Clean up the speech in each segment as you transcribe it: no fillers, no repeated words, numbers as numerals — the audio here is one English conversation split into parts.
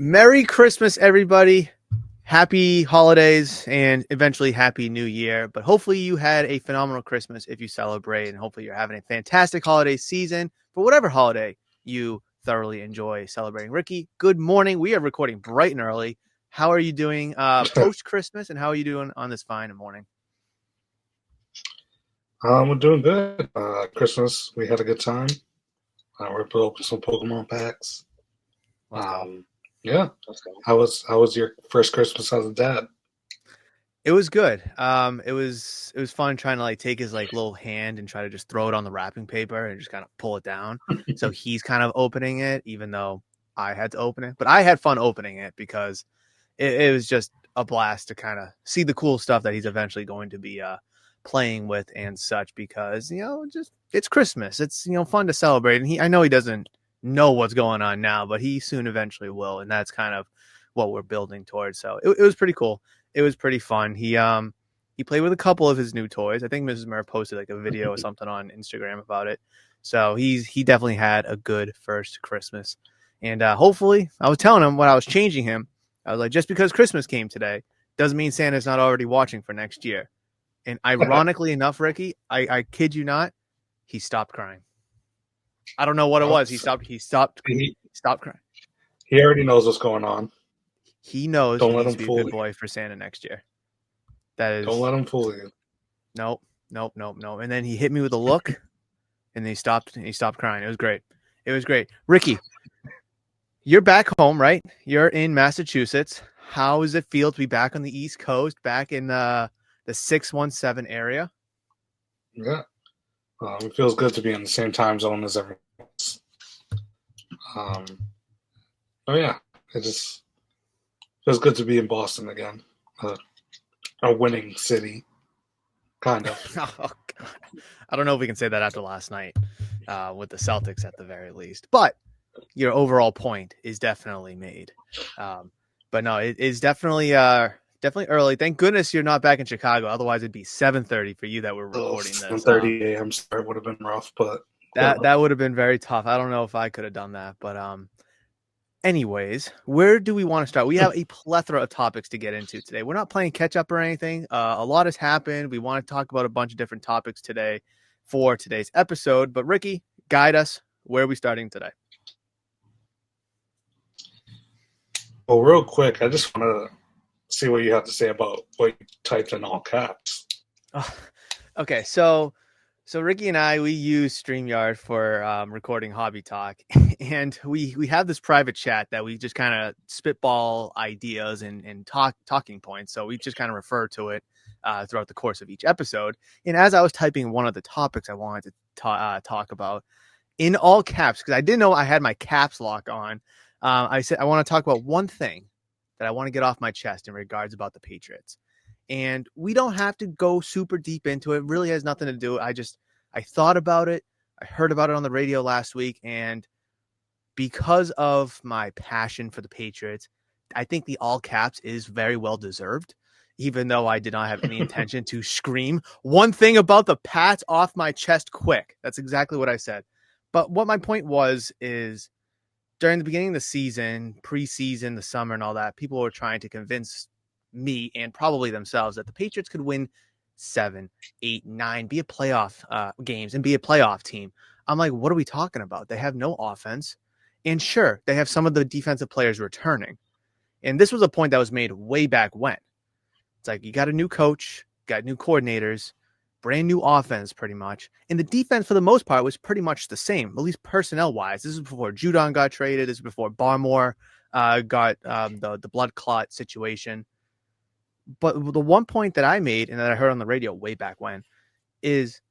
Merry Christmas, everybody. Happy holidays and eventually Happy New Year. But hopefully you had a phenomenal Christmas if you celebrate, and hopefully you're having a fantastic holiday season for whatever holiday you thoroughly enjoy celebrating. Ricky, good morning. We are recording bright and early. How are you doing post-Christmas, and how are you doing on this fine morning? We're doing good. Christmas, we had a good time. We're open some Pokemon packs. Let's go. Yeah. How was your first Christmas as a dad? It was good. It was fun trying to take his little hand and try to just throw it on the wrapping paper and just kind of pull it down. So he's kind of opening it, even though I had to open it. But I had fun opening it because it was just a blast to kind of see the cool stuff that he's eventually going to be playing with and such. Because just it's Christmas. It's fun to celebrate, and I know he doesn't know what's going on now, but he soon eventually will, and that's kind of what we're building towards. So it was pretty cool. It was pretty fun. He played with a couple of his new toys. I think Mrs. Murph posted a video or something on Instagram about it. So he definitely had a good first Christmas. And hopefully, I was telling him when I was changing him, I was like, just because Christmas came today doesn't mean Santa's not already watching for next year. And ironically enough, Ricky, I kid you not, he stopped crying. I don't know what it was. He stopped crying. He already knows what's going on. He knows Don't he let needs him to be a fool good you. boy for Santa next year. Don't let him fool you. Nope. And then he hit me with a look, and then he stopped crying. It was great. Ricky, you're back home, right? You're in Massachusetts. How does it feel to be back on the East Coast, back in the 617 area? Yeah. It feels good to be in the same time zone as everyone else. Yeah. It just feels good to be in Boston again. A winning city, kind of. Oh, God. I don't know if we can say that after last night with the Celtics at the very least. But your overall point is definitely made. But no, it is definitely early. Thank goodness you're not back in Chicago. Otherwise, it'd be 7:30 for you that we're recording this. 7:30 a.m. start would have been rough, but that would have been very tough. I don't know if I could have done that, but anyways, where do we want to start? We have a plethora of topics to get into today. We're not playing catch up or anything. A lot has happened. We want to talk about a bunch of different topics today for today's episode. But Ricky, guide us. Where are we starting today? Well, real quick, I just want to see what you have to say about what you typed in all caps. Okay, so Ricky and I, we use StreamYard for recording Hobby Talk, and we have this private chat that we just kind of spitball ideas and talking points. So we just kind of refer to it throughout the course of each episode. And as I was typing one of the topics I wanted to talk about in all caps, because I didn't know I had my caps lock on, I said I want to talk about one thing that I want to get off my chest in regards about the Patriots. And we don't have to go super deep into it. It really has nothing to do. I thought about it. I heard about it on the radio last week. And because of my passion for the Patriots, I think the all caps is very well deserved, even though I did not have any intention to scream one thing about the Pats off my chest quick. That's exactly what I said. But what my point is during the beginning of the season, preseason, the summer and all that, people were trying to convince me and probably themselves that the Patriots could win 7, 8, 9, be a playoff games and be a playoff team. I'm like, what are we talking about? They have no offense. And sure, they have some of the defensive players returning. And this was a point that was made way back when. It's like you got a new coach, got new coordinators, brand new offense pretty much. And the defense for the most part was pretty much the same, at least personnel-wise. This is before Judon got traded. This is before Barmore got the blood clot situation. But the one point that I made and that I heard on the radio way back when is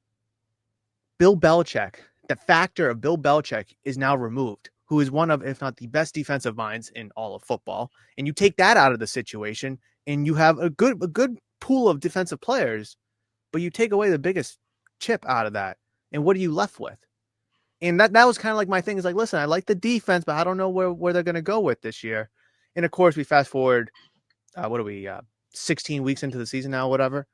Bill Belichick. The factor of Bill Belichick is now removed, who is one of, if not the best defensive minds in all of football. And you take that out of the situation and you have a good pool of defensive players, but you take away the biggest chip out of that. And what are you left with? And that was kind of like my thing is like, listen, I like the defense, but I don't know where they're going to go with this year. And of course we fast forward, 16 weeks into the season now, whatever.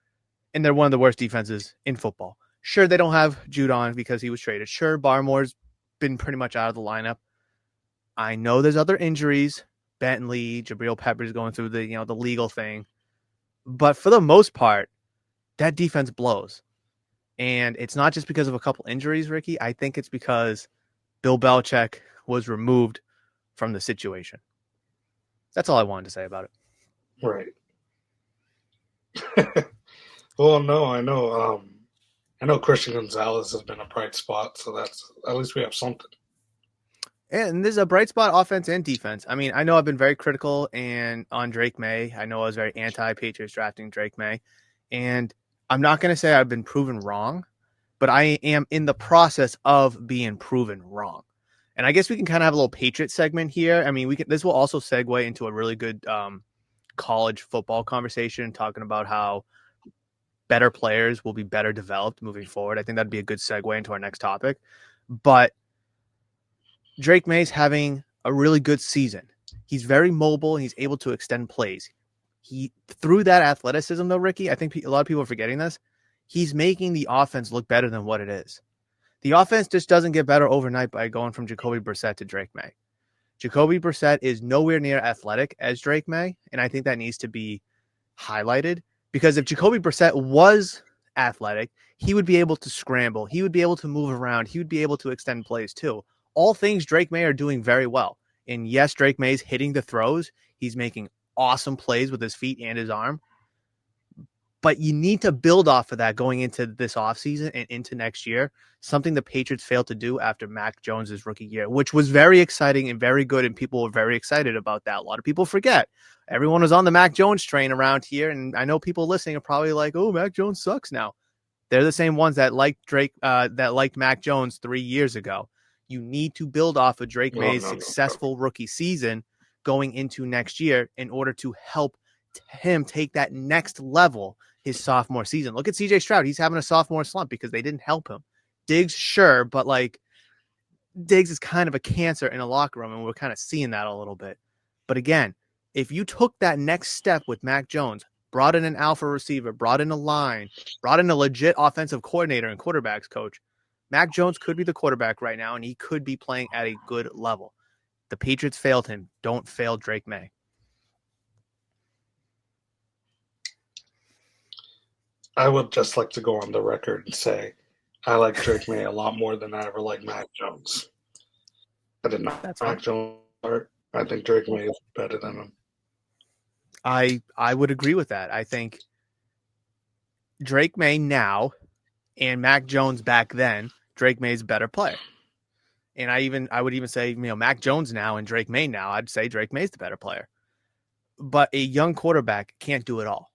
And they're one of the worst defenses in football. Sure, they don't have Judon because he was traded. Sure, Barmore's been pretty much out of the lineup. I know there's other injuries, Bentley, Jabril Peppers going through the legal thing. But for the most part, that defense blows. And it's not just because of a couple injuries, Ricky. I think it's because Bill Belichick was removed from the situation. That's all I wanted to say about it. Right. Well, no, I know. I know Christian Gonzalez has been a bright spot, so that's at least we have something. And this is a bright spot offense and defense. I mean, I know I've been very critical and on Drake May. I know I was very anti-Patriots drafting Drake May. And I'm not going to say I've been proven wrong, but I am in the process of being proven wrong. And I guess we can kind of have a little Patriot segment here. I mean, this will also segue into a really good college football conversation, talking about how better players will be better developed moving forward. I think that'd be a good segue into our next topic. But Drake May's having a really good season. He's very mobile and he's able to extend plays. Through that athleticism, though, Ricky, I think a lot of people are forgetting this. He's making the offense look better than what it is. The offense just doesn't get better overnight by going from Jacoby Brissett to Drake May. Jacoby Brissett is nowhere near athletic as Drake May, and I think that needs to be highlighted because if Jacoby Brissett was athletic, he would be able to scramble. He would be able to move around. He would be able to extend plays too. All things Drake May are doing very well. And yes, Drake May's hitting the throws. He's making awesome plays with his feet and his arm. But you need to build off of that going into this offseason and into next year, something the Patriots failed to do after Mac Jones' rookie year, which was very exciting and very good, and people were very excited about that. A lot of people forget. Everyone was on the Mac Jones train around here, and I know people listening are probably like, oh, Mac Jones sucks now. They're the same ones that liked that liked Mac Jones 3 years ago. You need to build off of Drake May's successful rookie season going into next year in order to help him take that next level his sophomore season. Look at CJ Stroud. He's having a sophomore slump because they didn't help him. Diggs, sure, but like Diggs is kind of a cancer in a locker room, and we're kind of seeing that a little bit. But again, if you took that next step with Mac Jones, brought in an alpha receiver, brought in a line, brought in a legit offensive coordinator and quarterbacks coach, Mac Jones could be the quarterback right now, and he could be playing at a good level. The Patriots failed him. Don't fail Drake May. I would just like to go on the record and say I like Drake May a lot more than I ever liked Mac Jones. I did not Mac Jones. I think Drake May is better than him. I would agree with that. I think Drake May now and Mac Jones back then, Drake May's a better player. And I would even say, Mac Jones now and Drake May now, I'd say Drake May's the better player. But a young quarterback can't do it all.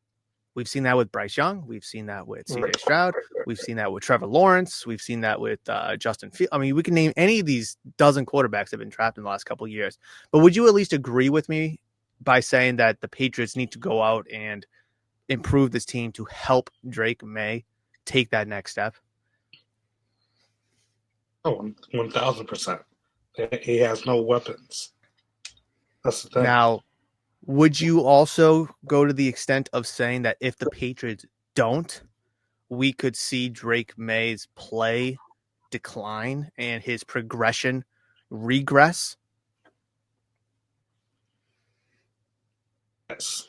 We've seen that with Bryce Young. We've seen that with CJ Stroud. We've seen that with Trevor Lawrence. We've seen that with Justin Fields. I mean, we can name any of these dozen quarterbacks that have been trapped in the last couple of years. But would you at least agree with me by saying that the Patriots need to go out and improve this team to help Drake May take that next step? Oh, 1,000%. He has no weapons. That's the thing. Now, would you also go to the extent of saying that if the Patriots don't, we could see Drake May's play decline and his progression regress? Yes.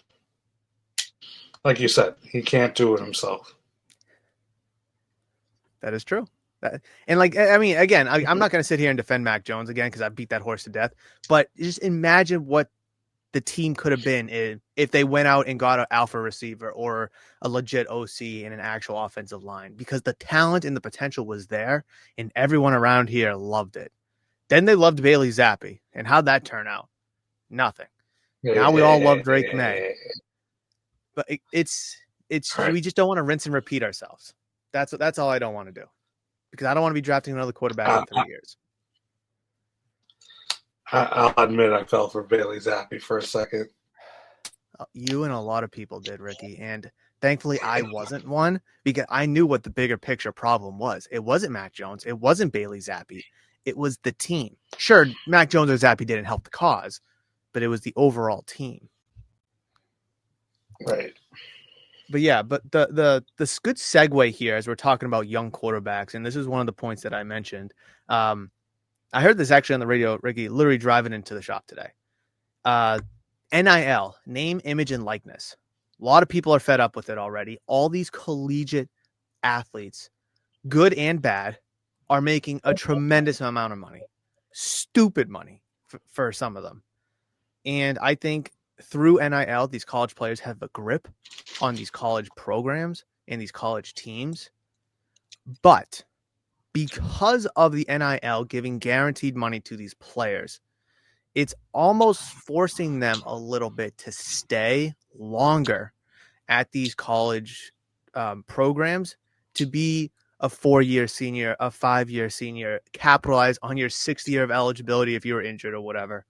Like you said, he can't do it himself. That is true. And again, I'm not going to sit here and defend Mac Jones again because I beat that horse to death. But just imagine what the team could have been if they went out and got an alpha receiver or a legit OC and an actual offensive line, because the talent and the potential was there and everyone around here loved it. Then they loved Bailey Zappi. And how'd that turn out? Nothing. Now we all love Drake May. But it's right. We just don't want to rinse and repeat ourselves. That's all I don't want to do, because I don't want to be drafting another quarterback in 3 years. I'll admit I fell for Bailey Zappi for a second. You and a lot of people did, Ricky. And thankfully I wasn't one, because I knew what the bigger picture problem was. It wasn't Mac Jones. It wasn't Bailey Zappi. It was the team. Sure, Mac Jones or Zappi didn't help the cause, but it was the overall team. Right. But yeah, but the good segue here as we're talking about young quarterbacks, and this is one of the points that I mentioned. I heard this actually on the radio, Ricky, literally driving into the shop today. Uh, NIL, name, image, and likeness. A lot of people are fed up with it already. All these collegiate athletes, good and bad, are making a tremendous amount of money, stupid money for some of them. And I think through NIL, these college players have a grip on these college programs and these college teams. But because of the NIL giving guaranteed money to these players, it's almost forcing them a little bit to stay longer at these college programs, to be a 4-year senior, a 5-year senior, capitalize on your 6th year of eligibility if you were injured or whatever,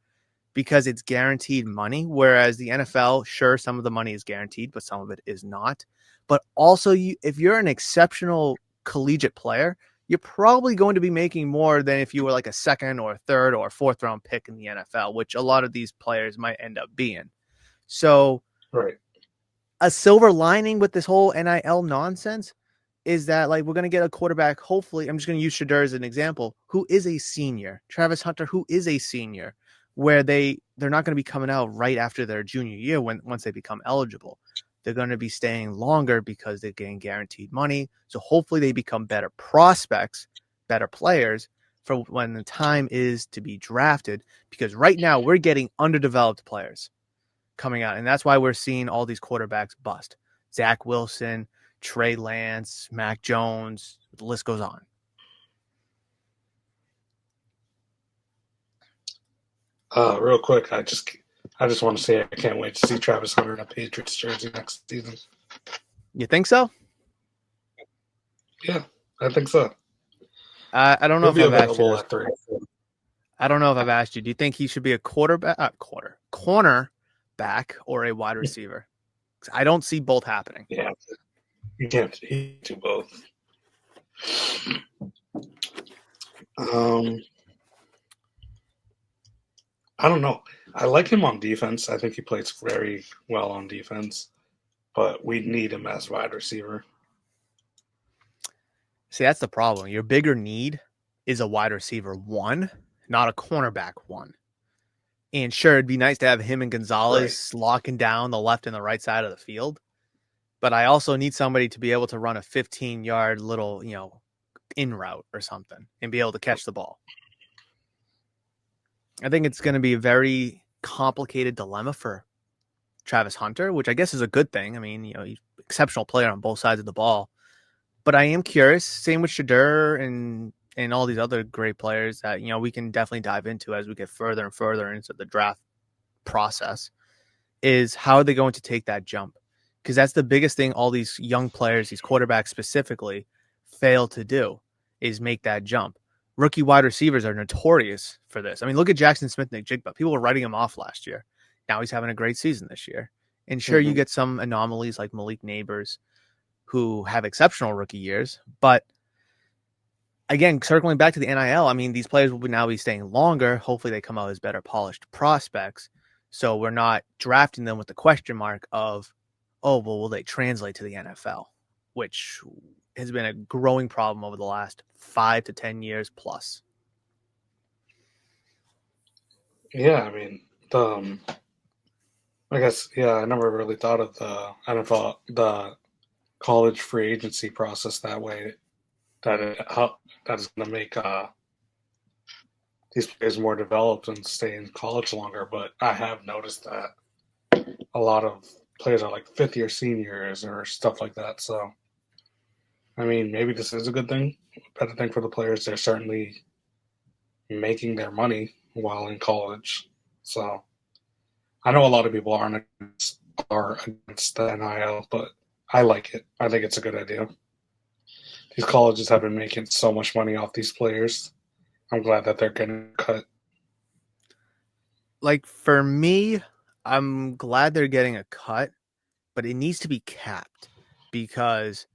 because it's guaranteed money. Whereas the NFL, sure, some of the money is guaranteed, but some of it is not. But also, if you're an exceptional collegiate player, you're probably going to be making more than if you were like a second or a third or a fourth round pick in the NFL, which a lot of these players might end up being. So, Right. a silver lining with this whole NIL nonsense is that, like, we're going to get a quarterback, hopefully. I'm just going to use Shedeur as an example, who is a senior. Travis Hunter, who is a senior, where they're not going to be coming out right after their junior year once they become eligible. They're going to be staying longer because they're getting guaranteed money. So hopefully they become better prospects, better players for when the time is to be drafted. Because right now we're getting underdeveloped players coming out, and that's why we're seeing all these quarterbacks bust. Zach Wilson, Trey Lance, Mac Jones, the list goes on. Real quick, I just want to say I can't wait to see Travis Hunter in a Patriots jersey next season. You think so? Yeah, I think so. I don't know He'll if be I've asked you available this. at 3. I don't know if I've asked you. Do you think he should be a corner back, or a wide receiver? I don't see both happening. Yeah, you can't do both. I don't know. I like him on defense. I think he plays very well on defense, but we need him as wide receiver. See, that's the problem. Your bigger need is a wide receiver one, not a cornerback one. And sure, it'd be nice to have him and Right. Gonzalez locking down the left and the right side of the field. But I also need somebody to be able to run a 15-yard little, in route or something and be able to catch the ball. I think it's going to be a very complicated dilemma for Travis Hunter, which I guess is a good thing. I mean, he's an exceptional player on both sides of the ball. But I am curious, same with Shedeur and all these other great players that, we can definitely dive into as we get further and further into the draft process, is how are they going to take that jump? Because that's the biggest thing all these young players, these quarterbacks specifically, fail to do, is make that jump. Rookie wide receivers are notorious for this. I mean, look at Jackson Smith-Njigba. People were writing him off last year. Now he's having a great season this year. And sure, you get some anomalies like Malik Neighbors who have exceptional rookie years. But again, circling back to the NIL, I mean, these players will now be staying longer. Hopefully they come out as better polished prospects. So we're not drafting them with the question mark of, oh, well, will they translate to the NFL? Which has been a growing problem over the last 5 to 10 years plus. Yeah, I mean, I guess, yeah, I never really thought of the NFL, the college free agency process that way. That is going to make these players more developed and stay in college longer. But I have noticed that a lot of players are like 5th-year seniors or stuff like that. So, I mean, maybe this is a good thing, a better thing for the players. They're certainly making their money while in college. So, I know a lot of people are against the NIL, but I like it. I think it's a good idea. These colleges have been making so much money off these players. I'm glad that they're getting cut. Like, for me, I'm glad they're getting a cut, but it needs to be capped because,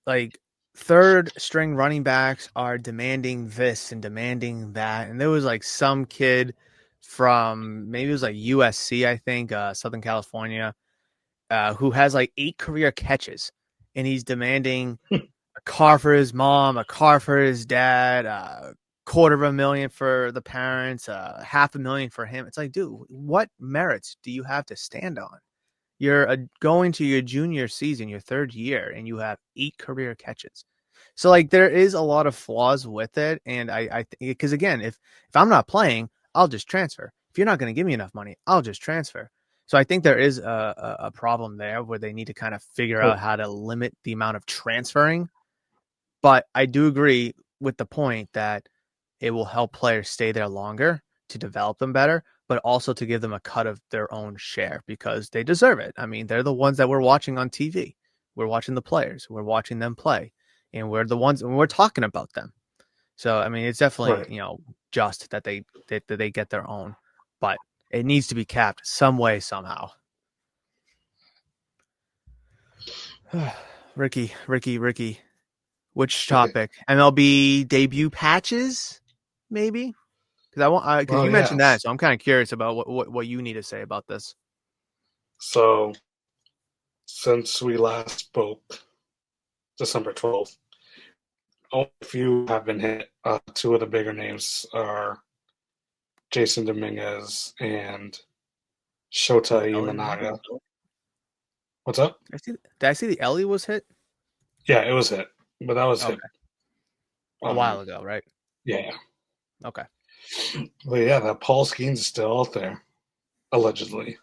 like, third string running backs are demanding this and demanding that. And there was like some kid from, maybe it was like USC, I think, Southern California, who has like 8 career catches, and he's demanding a car for his mom, a car for his dad, $250,000 for the parents, $500,000 for him. It's like, dude, what merits do you have to stand on? You're going to your junior season, your third year, and you have 8 career catches. So like there is a lot of flaws with it, and I because again, if I'm not playing, I'll just transfer. If you're not going to give me enough money, I'll just transfer. So I think there is a problem there where they need to kind of figure Oh, out how to limit the amount of transferring. But I do agree with the point that it will help players stay there longer to develop them better, but also to give them a cut of their own share because they deserve it. I mean, they're the ones that we're watching on TV. We're watching the players, we're watching them play, and we're the ones and we're talking about them. So I mean, it's definitely, right. just that they get their own, but it needs to be capped some way somehow. Ricky. Which Okay. topic? MLB debut patches, maybe? Because I want because Well, you mentioned yes. that, so I'm kind of curious about what you need to say about this. So since we last spoke, December 12th, only a few have been hit. Two of the bigger names are Jason Dominguez and The Shota Ellie one? Imanaga. What's up? Did I see the Ellie was hit? Yeah, it was hit, but that was hit. Okay, a Um, while ago, right? yeah, Okay. but yeah, that Paul Skeens is still out there, allegedly.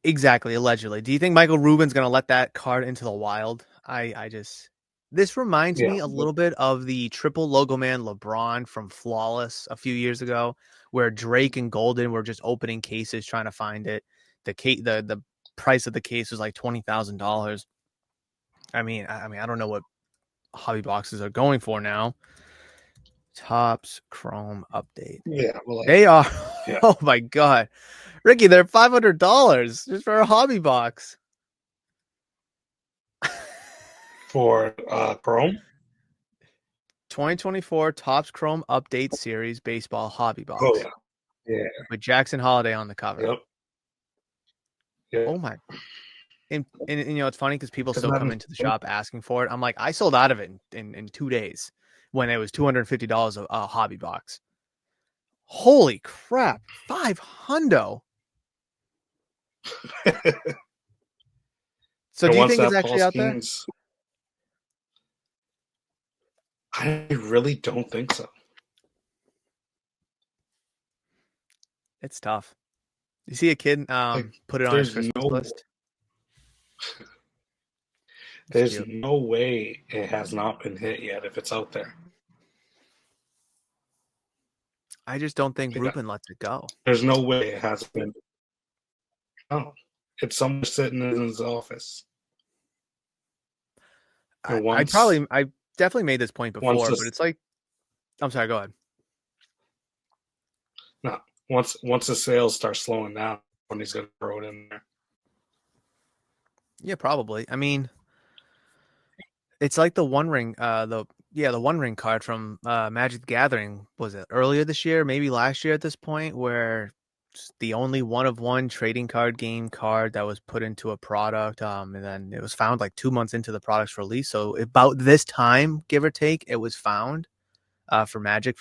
Exactly, allegedly. Do you think Michael Rubin's going to let that card into the wild? I just this reminds Yeah, me a little bit of the triple logo man LeBron from Flawless a few years ago, where Drake and Golden were just opening cases trying to find it. The price of the case was like $20,000. I don't know what hobby boxes are going for now. Tops Chrome update. yeah, well, They are. yeah, Oh my god, Ricky, they're $500 just for a hobby box. for Chrome. 2024 Topps Chrome Update Series Baseball Hobby Oh Box yeah, yeah, with Jackson Holiday on the cover. yep, yeah. Oh my! And it's funny because people Isn't still that come into the insane? shop asking for it. I'm like, I sold out of it in 2 days when it was $250 a hobby box. Holy crap! 500. So And do you once think it's that Paul actually out there? Skeens, I really don't think so. It's tough. You see a kid Like, put it on his there's Christmas no, list. It's there's cute. no way it has not been hit yet if it's out there. I just don't think Like, Ruben lets it go. there's no way it hasn't been. No, it's somewhere sitting in his office. I And I once, probably I definitely made this point once before, but this, it's like I'm sorry. Go ahead. no, once the sales start slowing down, when he's gonna throw it in there. Yeah, probably. I mean, it's like the One Ring, the One Ring card from Magic the Gathering. Was it earlier this year, maybe last year at this point, where it's the only one of one trading card game card that was put into a product, and then it was found like 2 months into the product's release. So about this time, give or take, it was found for Magic.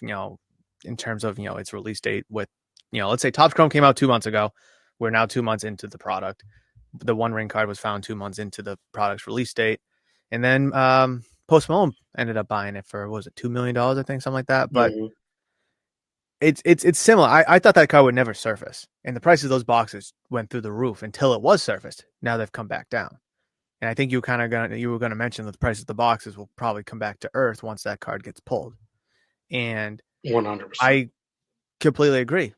In terms of its release date. With let's say Topps Chrome came out 2 months ago. We're now 2 months into the product. The One Ring card was found 2 months into the product's release date, and then Post Malone ended up buying it for what was it $2 million, I think, something like that. But Mm-hmm. it's similar. I thought that card would never surface, and the price of those boxes went through the roof until it was surfaced. Now they've come back down, and I think you were gonna mention that the price of the boxes will probably come back to earth once that card gets pulled. And 100%. I completely agree.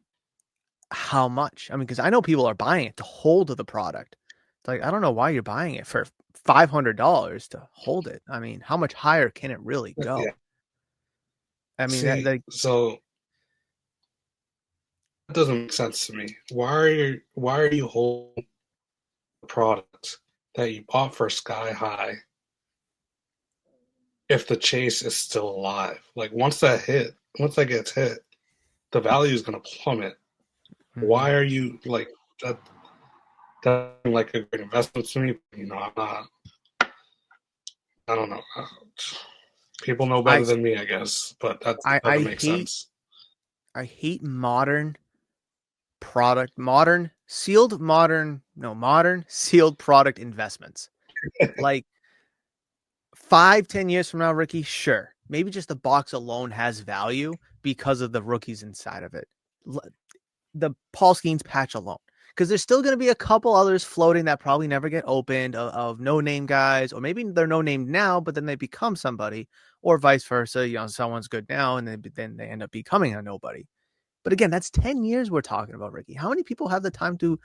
How much? I mean, because I know people are buying it to hold the product. It's like I don't know why you're buying it for $500 to hold it. I mean, how much higher can it really Yeah. go? I mean, that See, like so that doesn't make sense to me. Why are you holding a product that you bought for sky high if the chase is still alive? Like once that gets hit, the value is going to plummet. mhm. Why are you like that? That's like a great investment to me. I'm not. I don't know. People know I better than me, I guess, but that I I doesn't make hate sense. I hate modern sealed modern no modern sealed product investments. Like 5, 10 years from now, Ricky, sure, maybe just the box alone has value because of the rookies inside of it. The Paul Skeens patch alone. Because there's still going to be a couple others floating that probably never get opened of no name guys, or maybe they're no name now, but then they become somebody, or vice versa. Someone's good now, and then they end up becoming a nobody. But again, that's 10 years we're talking about, Ricky. How many people have the time to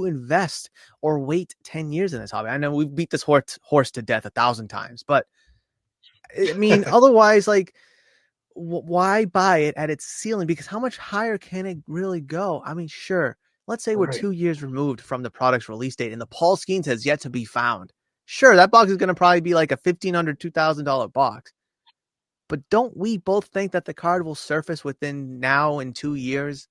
invest or wait 10 years in this hobby? I know we've beat this horse to death 1,000 times, but I mean, otherwise, like, why buy it at its ceiling? Because how much higher can it really go? I mean, sure. Let's say we're Right. 2 years removed from the product's release date and the Paul Skeens has yet to be found. Sure, that box is going to probably be like a $1,500, $2,000 box. But don't we both think that the card will surface within now and 2 years?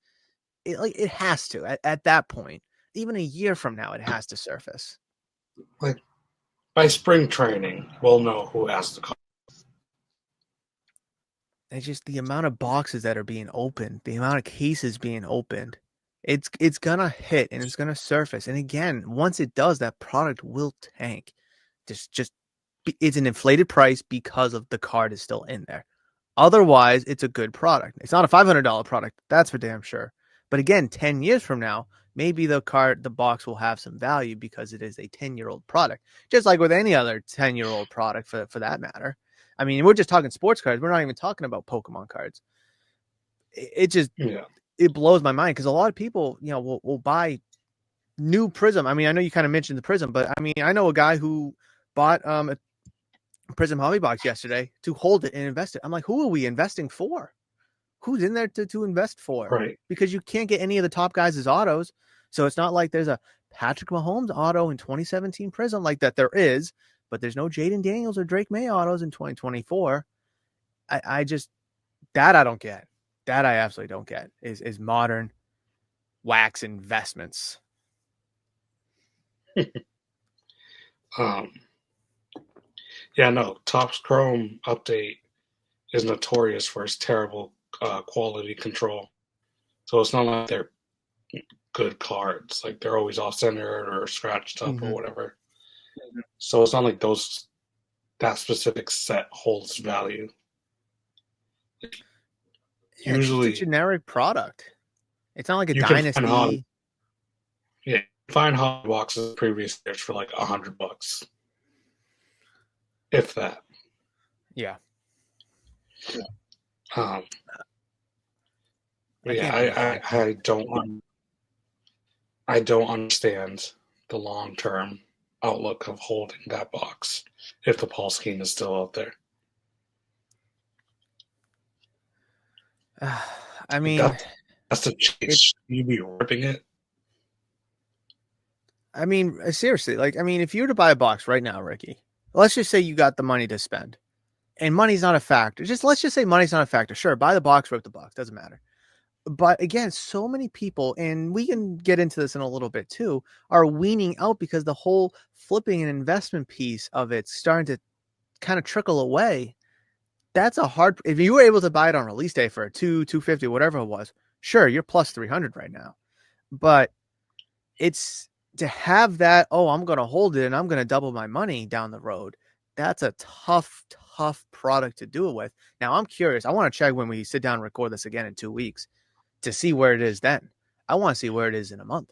It has to at that point. Even a year from now, it has to surface. Like by spring training, we'll know who has the car. It's just the amount of boxes that are being opened, the amount of cases being opened. It's gonna hit and it's gonna surface. And again, once it does, that product will tank. Just it's an inflated price because of the card is still in there. Otherwise, it's a good product. It's not a $500 product, that's for damn sure. But again, 10 years from now, maybe the box will have some value because it is a 10-year-old product. Just like with any other 10-year-old product for that matter. I mean, we're just talking sports cards. We're not even talking about Pokemon cards. It just Yeah. it blows my mind because a lot of people, will buy new Prism. I mean, I know you kind of mentioned the Prism, but I mean, I know a guy who bought a Prism hobby box yesterday to hold it and invest it. I'm like, who are we investing for? Who's in there to invest for? Right. Because you can't get any of the top guys' autos. So it's not like there's a Patrick Mahomes auto in 2017 Prism like that. There is, but there's no Jaden Daniels or Drake May autos in 2024. I just that I don't get. That I absolutely don't get is modern wax investments. Um, yeah, no. Topps Chrome update is notorious for its terrible quality control. So it's not like they're good cards. Like they're always off center or scratched up or Mm-hmm. whatever. So it's not like that specific set holds value. Yeah, it's just a Usually, generic product. It's not like a you can find dynasty. hobby boxes previous years for like $100, if that. Yeah. Um, but yeah, Again, I don't understand the long term outlook of holding that box if the Paul scheme is still out there. I Like mean, that's the it. chase. You be ripping it. I mean, seriously, like, I mean, if you were to buy a box right now, Ricky, let's just say you got the money to spend, and money's not a factor. Let's just say money's not a factor. Sure, buy the box, rip the box, doesn't matter. But again, so many people, and we can get into this in a little bit too, are weaning out because the whole flipping and investment piece of it's starting to kind of trickle away. That's a hard. If you were able to buy it on release day for a 250, whatever it was, sure, you're plus 300 right now. But it's to have that. Oh, I'm going to hold it and I'm going to double my money down the road. That's a tough product to do it with. Now I'm curious. I want to check when we sit down and record this again in 2 weeks to see where it is then. I want to see where it is in a month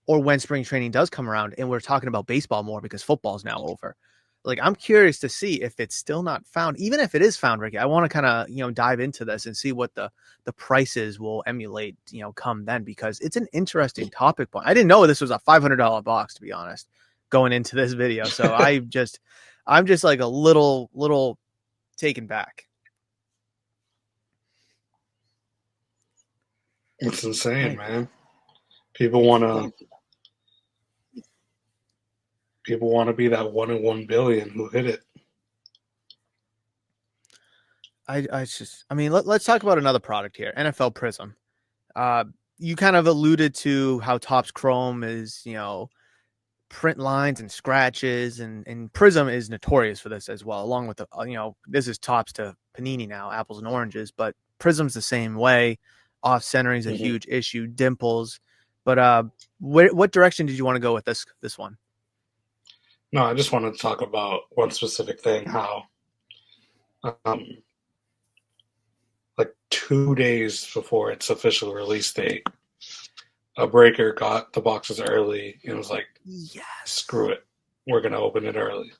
or when spring training does come around and we're talking about baseball more because football's now over. Like, I'm curious to see if it's still not found. Even if it is found, Ricky, I want to kind of, dive into this and see what the prices will emulate, come then, because it's an interesting topic point. I didn't know this was a $500 box, to be honest, going into this video. So I'm just like a little taken back. It's insane, Right. man. People It's wanna people wanna be that 1 in 1 billion who hit it. I mean, let's talk about another product here, NFL Prism. Uh, you kind of alluded to how Topps Chrome is, print lines and scratches, and Prism is notorious for this as well, along with the this is tops to Panini now, apples and oranges, but Prism's the same way. Off centering is a Mm-hmm. huge issue, dimples. But what direction did you want to go with this one? No, I just wanted to talk about one specific thing. How, um, like 2 days before its official release date, a breaker got the boxes early and was like, Yes. "Screw it, we're gonna open it early."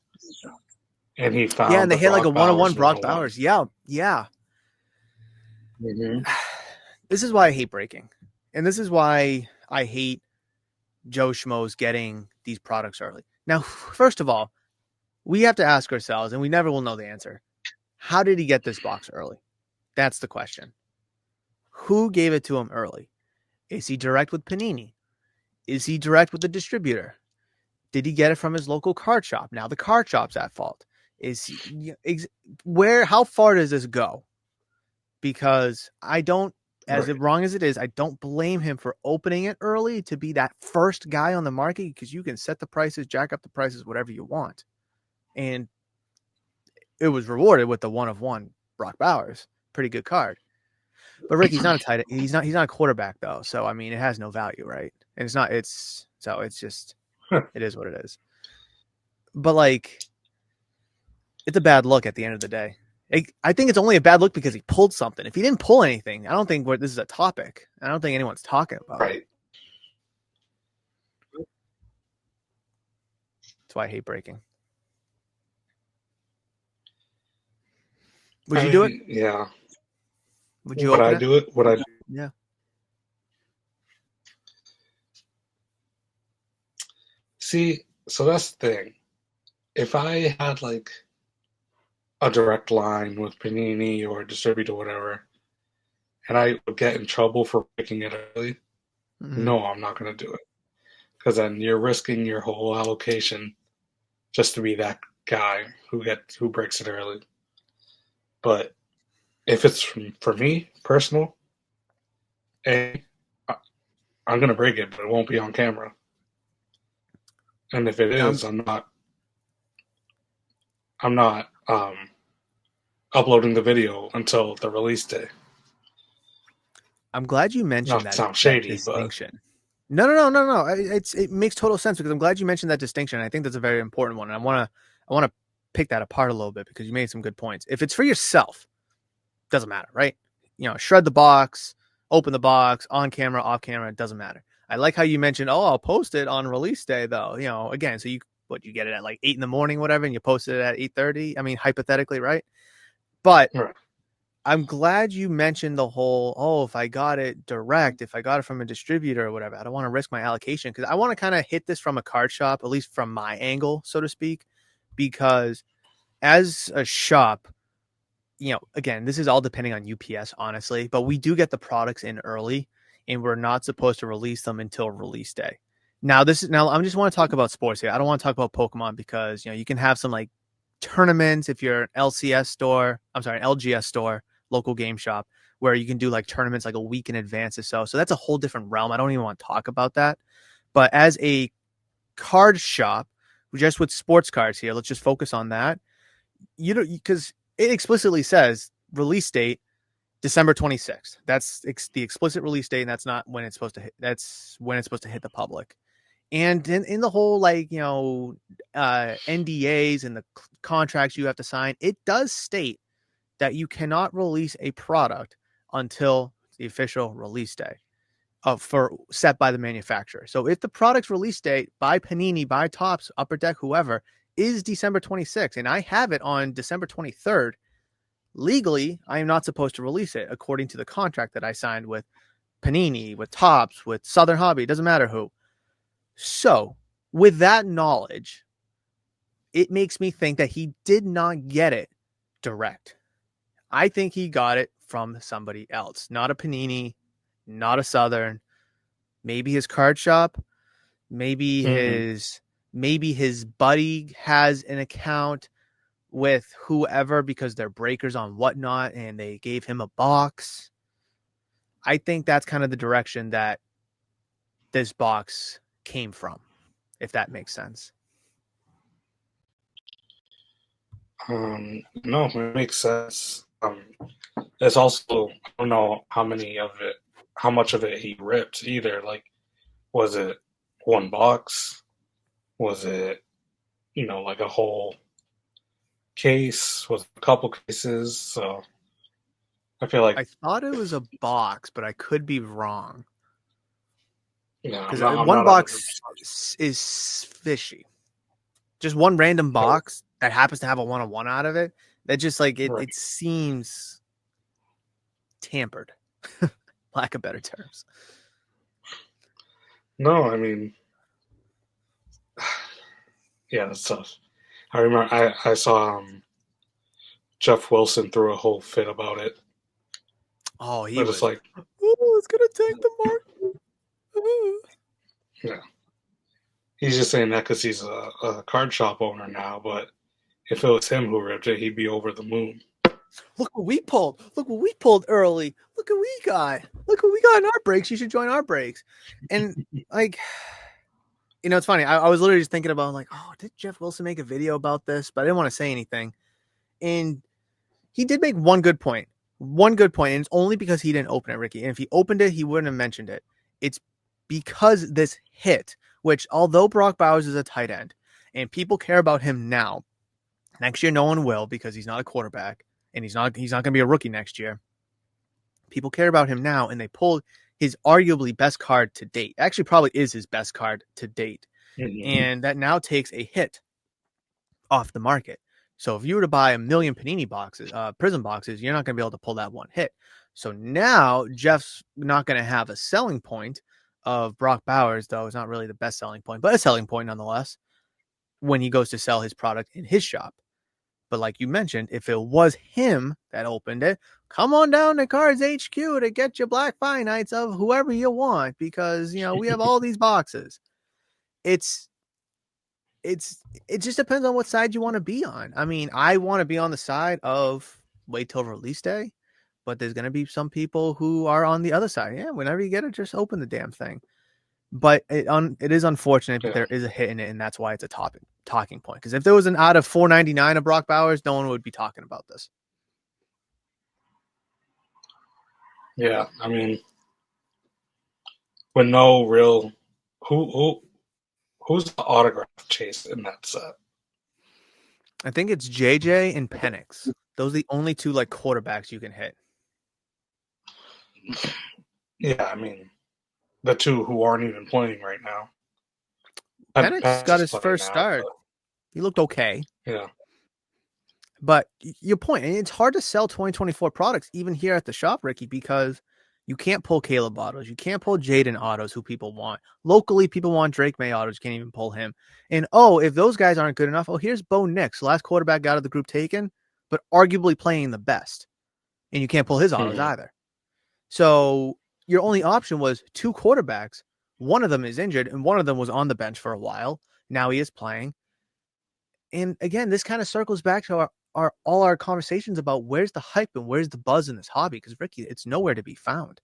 And he Yeah, found and they the hit like a Brock one-on-one Bowers Brock 101. Bowers. Yeah, yeah. Mm-hmm. This is why I hate breaking, and this is why I hate Joe Schmo's getting these products early. Now, first of all, we have to ask ourselves, and we never will know the answer. How did he get this box early? That's the question. Who gave it to him early? Is he direct with Panini? Is he direct with the distributor? Did he get it from his local card shop? Now the card shop's at fault. Is he, where? How far does this go? Because I don't, as Right. wrong as it is, I don't blame him for opening it early to be that first guy on the market because you can set the prices, jack up the prices, whatever you want. And it was rewarded with the one of one Brock Bowers. Pretty good card. But Ricky's not a tight. He's not a quarterback though. So I mean, it has no value, right? And it's not. It's just it is what it is. But like, it's a bad look at the end of the day. I think it's only a bad look because he pulled something. If he didn't pull anything, I don't think this is a topic. I don't think anyone's talking about it. Right. That's why I hate breaking. Would I you do it? mean, yeah. Would you Would open I it? do it? Would I? Yeah. See, so that's the thing. If I had like a direct line with Panini or a distributor, or whatever, and I would get in trouble for picking it early, Mm-hmm. no, I'm not going to do it. Because then you're risking your whole allocation just to be that guy who breaks it early. But if it's for me, personal, A, I'm going to break it, but it won't be on camera. And if it Now I'm is, I'm not uploading the video until the release day. I'm glad you mentioned Not to that sound that shady, but distinction. No. It makes total sense because I'm glad you mentioned that distinction. I think that's a very important one, and I want to pick that apart a little bit because you made some good points. If it's for yourself, doesn't matter, right? Shred the box, open the box, on camera, off camera, it doesn't matter. I like how you mentioned, oh, I'll post it on release day though. Again, so you get it at like 8 in the morning, whatever, and you post it at 8:30. I mean, hypothetically, right? But right. I'm glad you mentioned the whole, oh, if I got it direct, if I got it from a distributor or whatever, I don't want to risk my allocation because I want to kind of hit this from a card shop, at least from my angle, so to speak, because as a shop, again, this is all depending on UPS, honestly, but we do get the products in early and we're not supposed to release them until release day. Now I just want to talk about sports here. I don't want to talk about Pokemon because, you can have some like tournaments if you're an LCS store, I'm sorry, an LGS store, local game shop, where you can do like tournaments like a week in advance or so. So that's a whole different realm. I don't even want to talk about that. But as a card shop, just with sports cards here, let's just focus on that. Because it explicitly says release date December 26th. That's the explicit release date, and that's not when it's supposed to hit. That's when it's supposed to hit the public. And in the whole like NDAs and the contracts you have to sign, it does state that you cannot release a product until the official release day for set by the manufacturer. So if the product's release date by Panini, by Topps, Upper Deck, whoever is December 26th, and I have it on December 23rd, legally I am not supposed to release it according to the contract that I signed with Panini, with Topps, with Southern Hobby. It doesn't matter who. So with that knowledge, it makes me think that he did not get it direct. I think he got it from somebody else, not a Panini, not a Southern, maybe his card shop, maybe Mm-hmm. his buddy has an account with whoever because they're breakers on whatnot and they gave him a box. I think that's kind of the direction that this box came from. if that makes sense. No, it makes sense. It's also, I don't know how much of it he ripped either. Like, was it one box? Was it, like a whole case? Was it a couple cases? So I feel like, I thought it was a box, but I could be wrong because I'm one not 100%. box is fishy. Just one random box that happens to have a 101 out of it. That just like it. Right. It seems tampered, lack of better terms. No, I mean, yeah, that's tough. I remember I saw Jeff Wilson threw a whole fit about it. Oh, he But it's was. like, Oh, it's gonna tank the market. yeah, he's just saying that because he's a card shop owner now. But if it was him who ripped it, he'd be over the moon. Look what we pulled. Look what we pulled early. Look what we got. Look what we got in our breaks. You should join our breaks. And like, it's funny. I was literally just thinking about like, oh, did Jeff Wilson make a video about this? But I didn't want to say anything. And he did make one good point. One good point, and it's only because he didn't open it, Ricky. And if he opened it, he wouldn't have mentioned it. It's because this hit, which although Brock Bowers is a tight end, and people care about him now, next year no one will because he's not a quarterback, and he's not going to be a rookie next year. People care about him now, and they pulled his arguably best card to date. Actually, probably is his best card to date, Mm-hmm. and that now takes a hit off the market. So if you were to buy a million Panini boxes, Prism boxes, you're not going to be able to pull that one hit. So now Jeff's not going to have a selling point of Brock Bowers, though it's not really the best selling point, but a selling point nonetheless when he goes to sell his product in his shop. But like you mentioned, if it was him that opened it, come on down to Cards HQ to get your Black Finites of whoever you want because, we have all these boxes. It's it just depends on what side you want to be on. I mean, I want to be on the side of wait till release day, but there's going to be some people who are on the other side. Yeah, whenever you get it, just open the damn thing. But it is unfortunate, but Yeah, there is a hit in it, and that's why it's a talking point. Because if there was an out of 499 of Brock Bowers, no one would be talking about this. yeah. I mean, with no real who who's the autograph chase in that set? I think it's JJ and Penix. Those are the only two like quarterbacks you can hit. Yeah, I mean, the two who aren't even playing right now. Penix Pence got is his playing first now, start. but He looked okay. yeah. But your point, and it's hard to sell 2024 products even here at the shop, Ricky, because you can't pull Caleb autos. You can't pull Jaden autos, who people want. Locally, people want Drake May autos. You can't even pull him. And if those guys aren't good enough, here's Bo Nix, the last quarterback out of the group taken, but arguably playing the best. And you can't pull his autos Mm-hmm. either. So your only option was two quarterbacks. One of them is injured, and one of them was on the bench for a while. Now he is playing. And again, this kind of circles back to all our conversations about where's the hype and where's the buzz in this hobby. Because Ricky, it's nowhere to be found.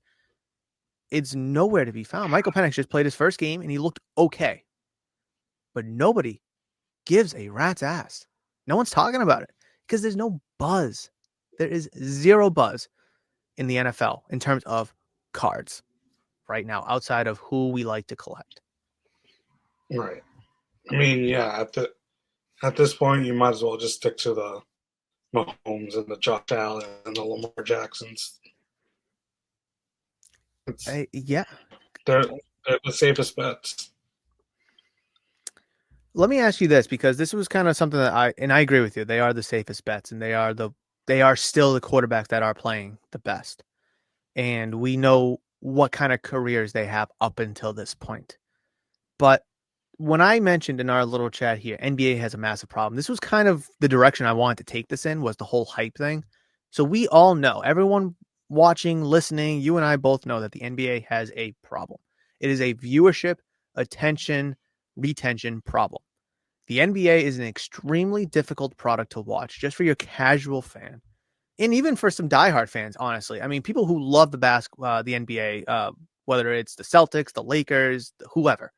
It's nowhere to be found. Michael Penix just played his first game and he looked okay, but nobody gives a rat's ass. No one's talking about it because there's no buzz. There is zero buzz in the NFL in terms of cards right now, outside of who we like to collect. Right. I mean, yeah. At this point, you might as well just stick to the Mahomes and the Josh Allen and the Lamar Jacksons. It's Yeah. they're they're the safest bets. Let me ask you this because this was kind of something that I agree with you. They are the safest bets, and they are still the quarterbacks that are playing the best. And we know what kind of careers they have up until this point. But when I mentioned in our little chat here, NBA has a massive problem. This was kind of the direction I wanted to take this in was the whole hype thing. So we all know, everyone watching, listening, you and I both know that the NBA has a problem. It is a viewership, attention, retention problem. The NBA is an extremely difficult product to watch just for your casual fan and even for some diehard fans, honestly. I mean, people who love the NBA, whether it's the Celtics, the Lakers, whoever,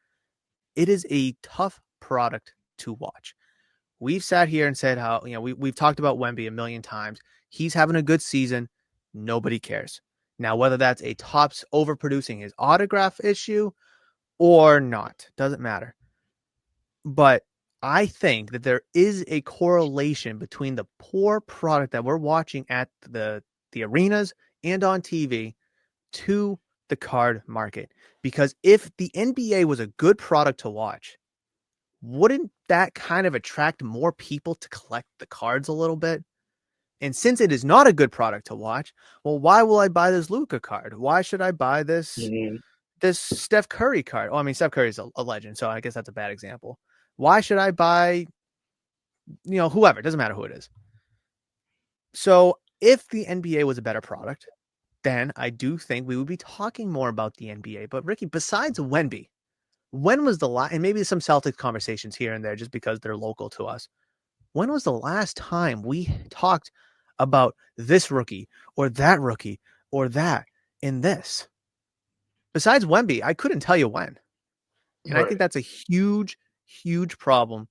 It is a tough product to watch. We've sat here and said how, we've talked about Wemby a million times. He's having a good season. Nobody cares. Now, whether that's a Topps overproducing his autograph issue or not, doesn't matter. But I think that there is a correlation between the poor product that we're watching at the arenas and on TV to the card market. Because if the NBA was a good product to watch, wouldn't that kind of attract more people to collect the cards a little bit? And since it is not a good product to watch, well, why will I buy this Luka card? Why should I buy Mm-hmm. this Steph Curry card? Oh, I mean, Steph Curry is a legend, so I guess that's a bad example. Why should I buy, whoever? It doesn't matter who it is. So if the NBA was a better product, then I do think we would be talking more about the NBA. But Ricky, besides Wemby, when was the last, and maybe some Celtics conversations here and there just because they're local to us. When was the last time we talked about this rookie or that in this? Besides Wemby, I couldn't tell you when. And I think Right. that's a huge, huge problem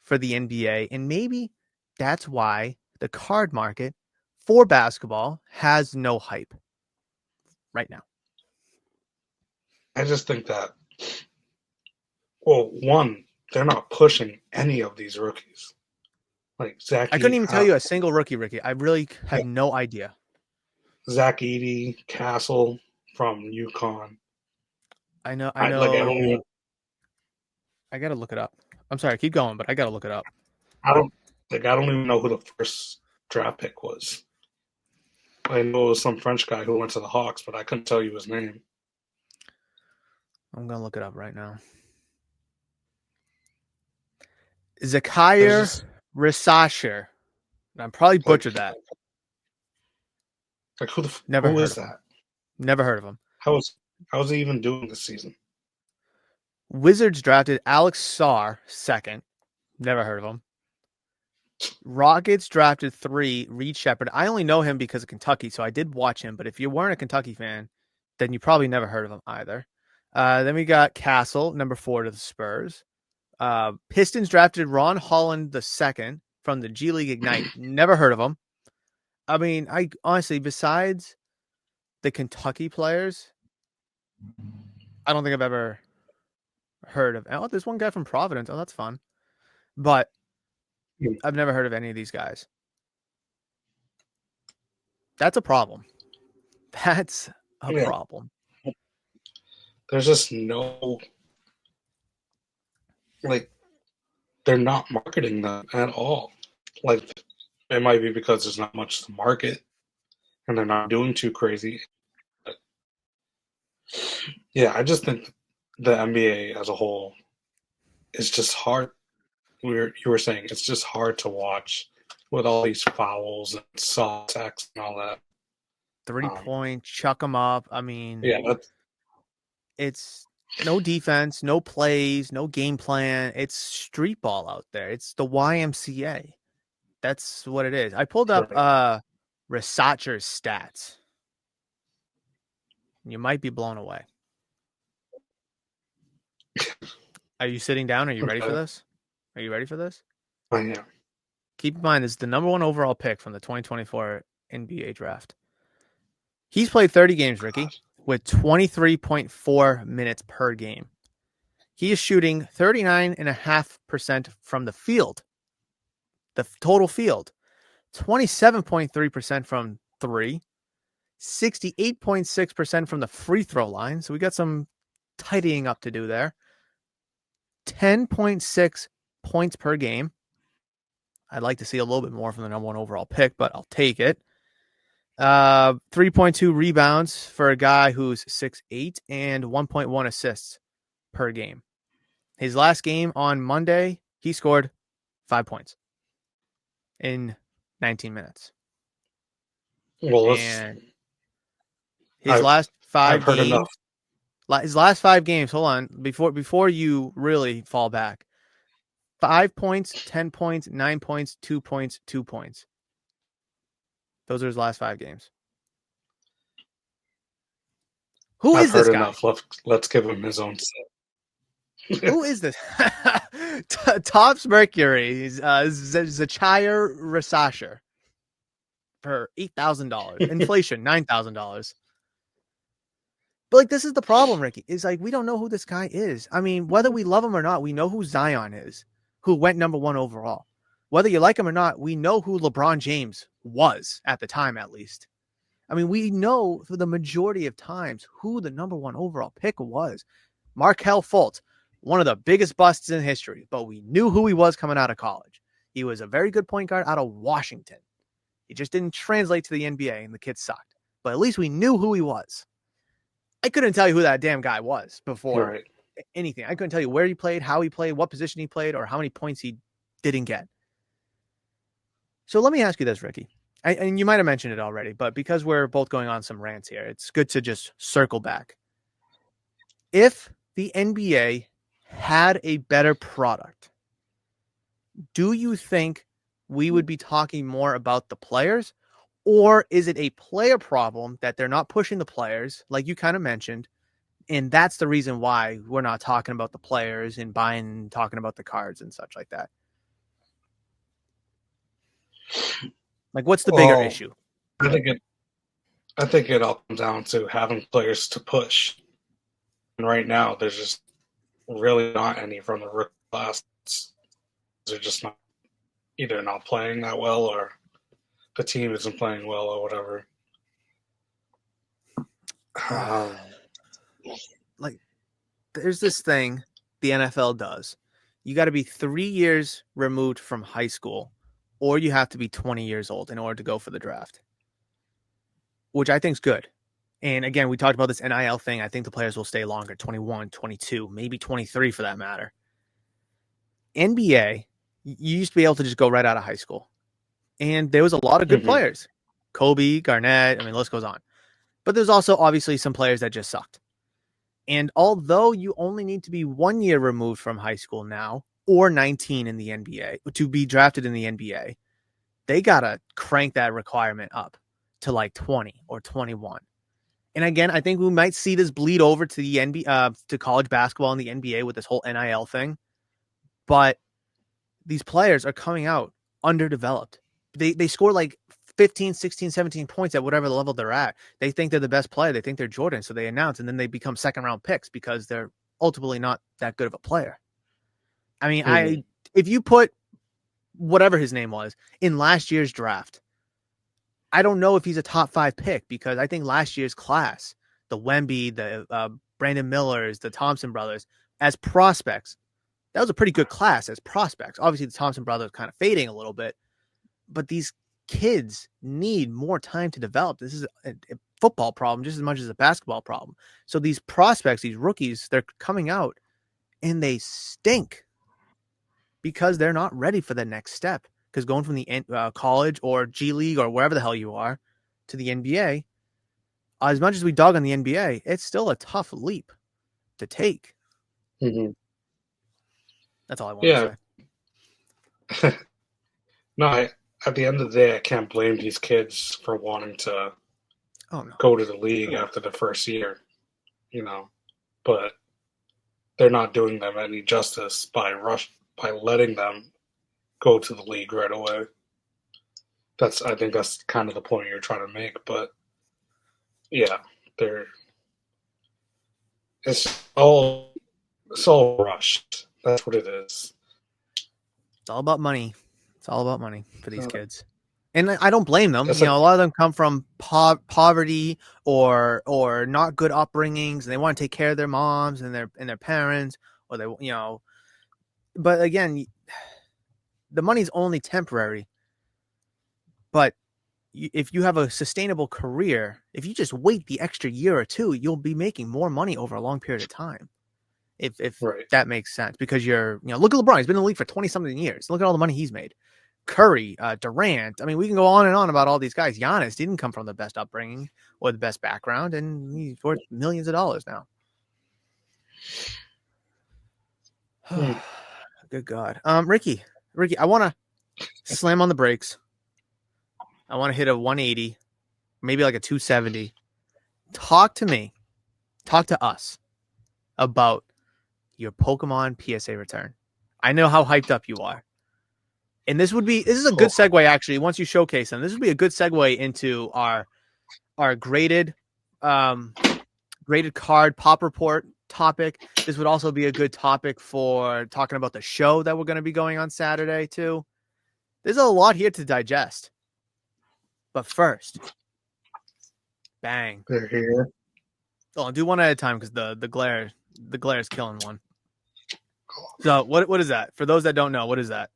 for the NBA. And maybe that's why the card market for basketball has no hype right now. I just think that, well, one, they're not pushing any of these rookies. Like I couldn't even tell you a single rookie, Ricky. I really have no idea. Zach Edey, Castle from UConn. I know, I I like. I know. don't even. I gotta look it up. I'm sorry, keep going, but I gotta look it up. I don't. Like. I don't even know who the first draft pick was. I know it was some French guy who went to the Hawks, but I couldn't tell you his name. I'm gonna look it up right now. There's Zakir just Risasher. I'm probably like butchered that. like Never who heard is of him. that? Never heard of him. How's he even doing this season? Wizards drafted Alex Sarr second. Never heard of him. Rockets drafted 3, Reed Shepard. I only know him because of Kentucky, so I did watch him. But if you weren't a Kentucky fan, then you probably never heard of him either. Then we got Castle, number 4 to the Spurs. Pistons drafted Ron Holland the second from the G League Ignite. Never heard of him. I mean, I honestly, besides the Kentucky players, I don't think I've ever heard of. Oh, there's one guy from Providence. Oh, that's fun. But I've never heard of any of these guys. That's a problem. That's a Yeah, problem. there's just no like they're not marketing them at all. Like it might be because there's not much to market and they're not doing too crazy. But yeah, I just think the NBA as a whole is just hard. You were saying it's just hard to watch with all these fouls and soft sacks and all that. 3-point, chuck them up. I mean, Yeah, that's it's no defense, no plays, no game plan. It's street ball out there. It's the YMCA. That's what it is. I pulled up right. Resacher's stats. You might be blown away. Are you sitting down? Are you ready for Okay. this? Are you ready for this? I am. Keep in mind, this is the number 1 overall pick from the 2024 NBA draft. He's played 30 games, Ricky, God. with 23.4 minutes per game. He is shooting 39.5% from the field, the total field, 27.3% from 3, 68.6% from the free throw line. So we got some tidying up to do there. 10.6 points per game. I'd like to see a little bit more from the number 1 overall pick, but I'll take it. 3.2 rebounds for a guy who's 6'8", and 1.1 assists per game. His last game on Monday, he scored 5 points in 19 minutes. Well, And his I've last I've five heard enough. games, his last 5 games, hold on, before you really fall back. 5 points, 10 points, 9 points, 2 points, 2 points. Those are his last 5 games. Who I've is this heard guy? enough. Let's give him his own set. Who is this? Tops Mercury, Zachire Rasasher for $8,000. Inflation, $9,000. But like, this is the problem, Ricky. Is like we don't know who this guy is. I mean, whether we love him or not, we know who Zion is, who went number one overall. Whether you like him or not, we know who LeBron James was at the time, at least. I mean, we know for the majority of times who the number one overall pick was. Markelle Fultz, one of the biggest busts in history, but we knew who he was coming out of college. He was a very good point guard out of Washington. He just didn't translate to the NBA, and the kid sucked. But at least we knew who he was. I couldn't tell you who that damn guy was before anything. I couldn't tell you where he played, how he played, what position he played, or how many points he didn't get. So let me ask you this, Ricky. And you might have mentioned it already, but because we're both going on some rants here, it's good to just circle back. If the NBA had a better product, do you think we would be talking more about the players? Or is it a player problem that they're not pushing the players, like you kind of mentioned, and that's the reason why we're not talking about the players and talking about the cards and such like that? Like, what's the bigger Well, issue? I think it. I think it all comes down to having players to push. And right now, there's just really not any from the rookie class. They're just not either not playing that well or the team isn't playing well or whatever. Like, there's this thing the NFL does. You got to be 3 years removed from high school, or you have to be 20 years old in order to go for the draft, which I think is good. And again, we talked about this NIL thing. I think the players will stay longer, 21, 22, maybe 23 for that matter. NBA, you used to be able to just go right out of high school. And there was a lot of good players. Kobe, Garnett, I mean, the list goes on. But there's also obviously some players that just sucked. And although you only need to be 1 year removed from high school now, or 19 in the NBA, to be drafted in the NBA, they got to crank that requirement up to like 20 or 21. And again, I think we might see this bleed over to the NBA, to college basketball and the NBA with this whole NIL thing. But these players are coming out underdeveloped. They score like 15, 16, 17 points at whatever level they're at. They think they're the best player. They think they're Jordan. So they announce, and then they become second round picks because they're ultimately not that good of a player. I mean, if you put whatever his name was in last year's draft, I don't know if he's a top 5 pick because I think last year's class, the Wemby, the Brandon Millers, the Thompson brothers, as prospects, that was a pretty good class as prospects. Obviously, the Thompson brothers kind of fading a little bit, but these kids need more time to develop. This is a football problem just as much as a basketball problem. So these prospects, these rookies, they're coming out and they stink because they're not ready for the next step. Because going from the college or G League or wherever the hell you are to the NBA, as much as we dog on the NBA, it's still a tough leap to take. That's all I want to say. No, at the end of the day, I can't blame these kids for wanting to go to the league after the first year, but they're not doing them any justice by letting them go to the league right away. I think that's kind of the point you're trying to make, but yeah, it's all rushed. That's what it is. It's all about money. It's all about money for these kids. And I don't blame them. A lot of them come from poverty or not good upbringings, and they want to take care of their moms and their parents, or they, but again, the money's only temporary. But if you have a sustainable career, if you just wait the extra year or two, you'll be making more money over a long period of time. If that makes sense, because look at LeBron. He's been in the league for 20 something years. Look at all the money he's made. Curry, Durant. I mean, we can go on and on about all these guys. Giannis didn't come from the best upbringing or the best background, and he's worth millions of dollars now. Good God. Ricky, I want to slam on the brakes. I want to hit a 180, maybe like a 270. Talk to us about your Pokemon PSA return. I know how hyped up you are. And this is a good Cool. segue, actually. Once you showcase them, this would be a good segue into our graded card pop report topic. This would also be a good topic for talking about the show that we're going to be going on Saturday too. There's a lot here to digest. But first, bang. They're here. Oh, I'll do one at a time because the glare is killing one. So what is that? For those that don't know, what is that?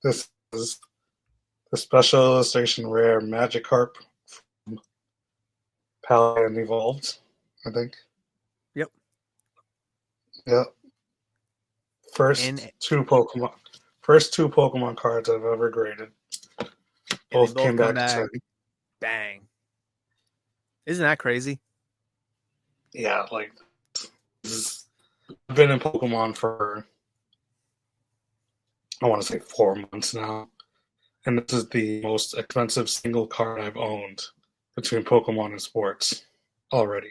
This is the special illustration rare Magikarp from Paladin Evolved, I think. Yep. Yep. First two Pokemon cards I've ever graded. Both came back to bang. Isn't that crazy? Yeah, like I've been in Pokemon for I want to say 4 months now, and this is the most expensive single card I've owned between Pokemon and sports already.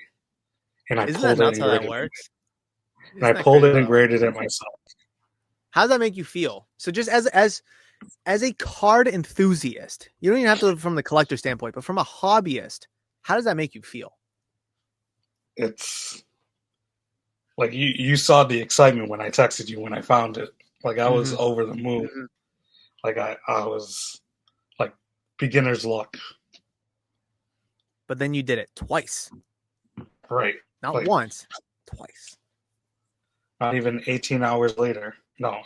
And I Isn't pulled that it nuts and how that graded works? it. And I pulled it and graded it myself. How does that make you feel? So just as a card enthusiast, you don't even have to from the collector standpoint, but from a hobbyist, how does that make you feel? It's like you saw the excitement when I texted you when I found it. Like I was over the moon. Mm-hmm. Like I was like beginner's luck. But then you did it twice. Right. Not like, once, twice. Not even 18 hours later. No,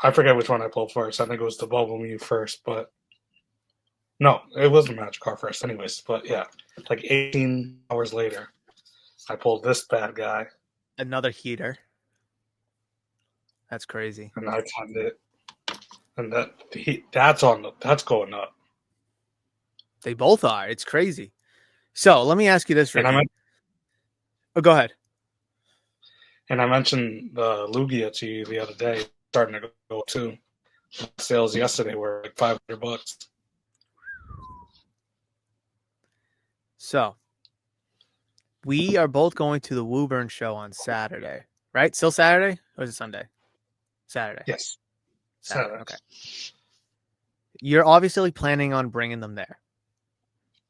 I forget which one I pulled first. I think it was the Bubble Mew first, but no, it was the Magikarp first anyways. But yeah, like 18 hours later, I pulled this bad guy. Another heater. That's crazy. And I timed it. And that's going up. They both are. It's crazy. So let me ask you this, Ricky. Go ahead. And I mentioned the Lugia to you the other day, starting to go too. Sales yesterday were like $500. So we are both going to the Woburn show on Saturday, right? Still Saturday, or is it Sunday? Saturday. Yes. Saturday. Okay. You're obviously planning on bringing them there.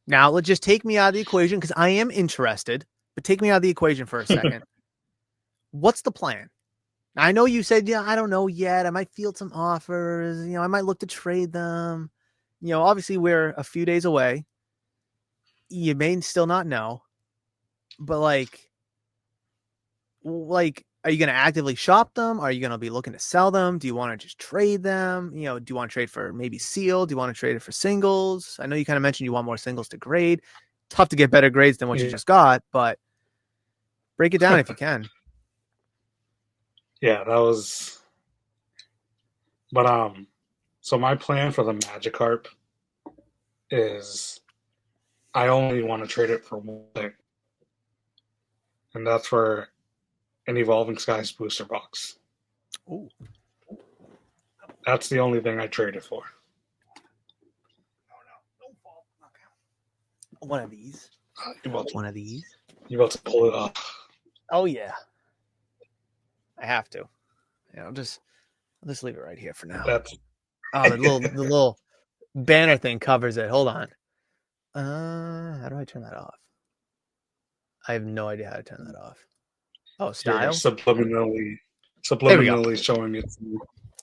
Now, let's just take me out of the equation because I am interested, but take me out of the equation for a second. What's the plan? I know you said, I don't know yet. I might field some offers. I might look to trade them. Obviously we're a few days away. You may still not know, but like, are you going to actively shop them? Are you going to be looking to sell them? Do you want to just trade them? Do you want to trade for maybe sealed? Do you want to trade it for singles? I know you kind of mentioned you want more singles to grade. Tough to get better grades than what you just got, but break it down if you can. Yeah, that was. But so my plan for the Magikarp is I only want to trade it for one thing, and that's for an Evolving Skies booster box. Ooh. That's the only thing I trade it for. One of these. One of these. You about to pull it up? Oh yeah. I have to. Yeah, I'll just leave it right here for now. The little banner thing covers it. Hold on. How do I turn that off? I have no idea how to turn that off. Oh, style. You're subliminally showing it.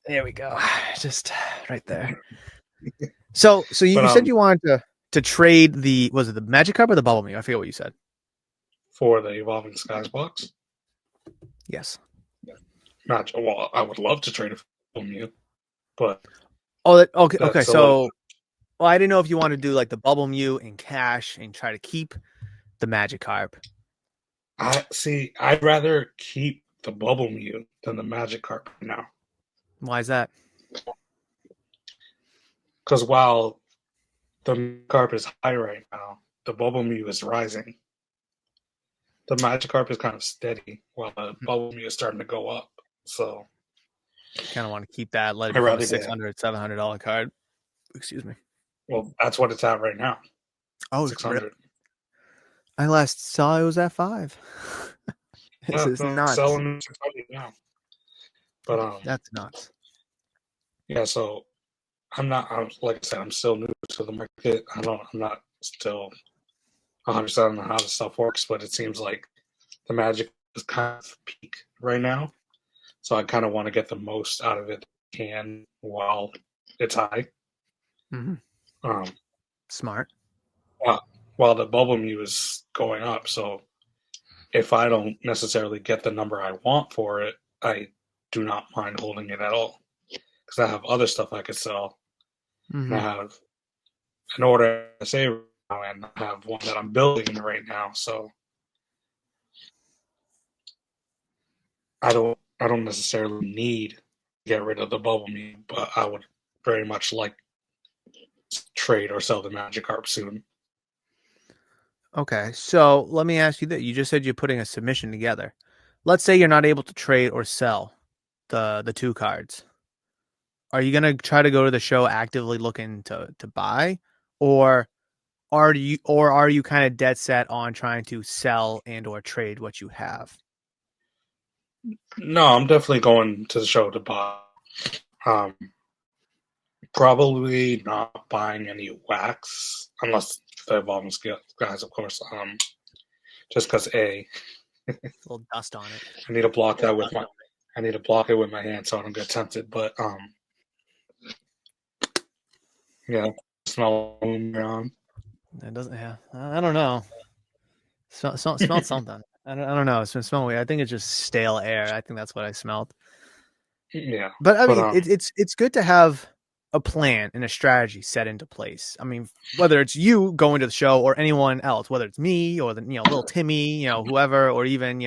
There we go. Just right there. So you said you wanted to trade the Magikarp or the Bubble Mew? I forget what you said. For the Evolving Skies box? Yes. Well, I would love to trade it for Bubble Mew, but okay. So, I didn't know if you want to do like the Bubble Mew in cash and try to keep the Magikarp. I'd rather keep the Bubble Mew than the Magikarp now. Why is that? Because while the Magikarp is high right now, the Bubble Mew is rising. The Magikarp is kind of steady while the Bubble Mew is starting to go up. So kind of want to keep that, let it become a $600, $700 card. Excuse me. Well, that's what it's at right now. Oh, 600. I last saw it was at $5. This Yeah, is no, nuts. selling 600 now. But That's nuts. yeah. So like I said, I'm still new to the market. I'm not still 100% on how the stuff works, but it seems like the magic is kind of peak right now. So I kind of want to get the most out of it can while it's high. Hmm. Um, Smart. while, while the bubble mu is going up. So if I don't necessarily get the number I want for it, I do not mind holding it at all because I have other stuff I could sell, and I Hmm. have an order to say right now, and I have one that I'm building right now. So I don't necessarily need to get rid of the bubble mu, but I would very much like to trade or sell the Magikarp soon. Okay, so let me ask you that. You just said you're putting a submission together. Let's say you're not able to trade or sell the two cards. Are you gonna try to go to the show actively looking to buy, or are you kind of dead set on trying to sell and or trade what you have? No, I'm definitely going to the show to buy. Um, Probably not buying any wax unless the evolving guys, of course. Just because A little dust on it. I need to block that with my I need to block it with my hand so I don't get tempted. But yeah, smell around. It doesn't. Yeah, I don't know. Smelled something. I don't know. It's been smelling weird. I think it's just stale air. I think that's what I smelled. Yeah, But I but mean, it's good to have a plan and a strategy set into place. I mean, whether it's you going to the show or anyone else, whether it's me or the little Timmy, whoever, or even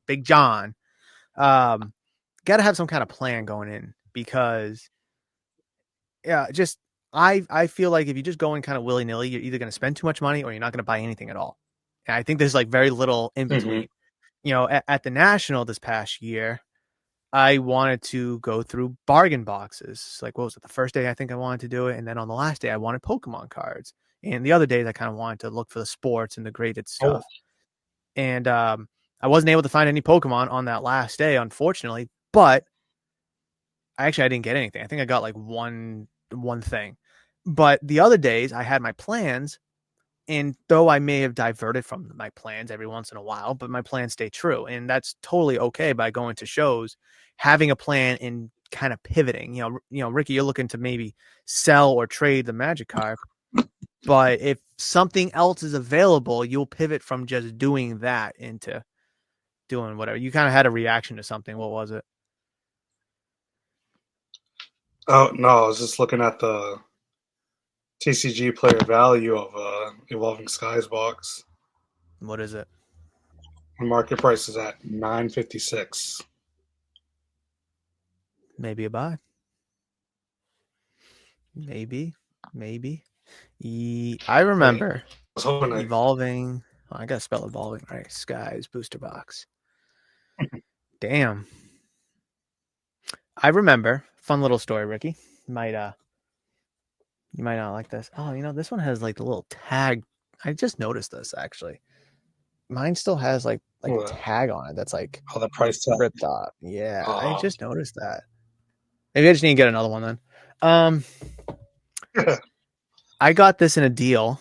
Big John, um, got to have some kind of plan going in because yeah, just I feel like if you just go in kind of willy nilly, you're either going to spend too much money or you're not going to buy anything at all. And I think there's like very little in mm-hmm. between. At the national this past year, I wanted to go through bargain boxes. Like, what was it? The first day I think I wanted to do it, and then on the last day I wanted Pokemon cards, and the other days I kind of wanted to look for the sports and the graded Oh, stuff. And I wasn't able to find any Pokemon on that last day, unfortunately. But I didn't get anything. I think I got like one thing. But the other days I had my plans, and though I may have diverted from my plans every once in a while, but my plans stay true. And that's totally okay by going to shows, having a plan and kind of pivoting. Ricky, you're looking to maybe sell or trade the Magic card. But if something else is available, you'll pivot from just doing that into doing whatever. You kind of had a reaction to something. What was it? oh no, I was just looking at the TCG player value of Evolving Skies box. What is it? The market price is at 956. Maybe a buy. Maybe. Maybe. I Wait, I remember was hoping I evolving. Oh, I gotta spell evolving right. Skies booster box. Damn. I remember. Fun little story, Ricky. You might you might not like this. Oh, this one has like the little tag. I just noticed this actually. Mine still has like a tag on it that's like oh, the price tag. ripped off. Yeah, I Oh, just noticed that. Maybe I just need to get another one then. Um, I got this in a deal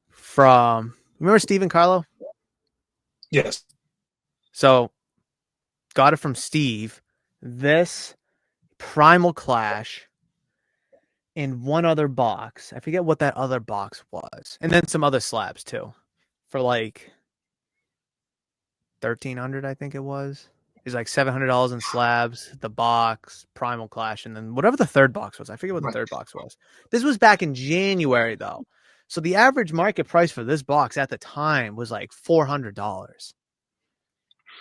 from remember Steve and Carlo? yes. So got it from Steve. This Primal Clash in one other box. I forget what that other box was. And then some other slabs too. For like 1,300, I think it was. It's like $700 in slabs, the box, Primal Clash, and then whatever the third box was. I forget what the third box was. This was back in January though. So the average market price for this box at the time was like $400.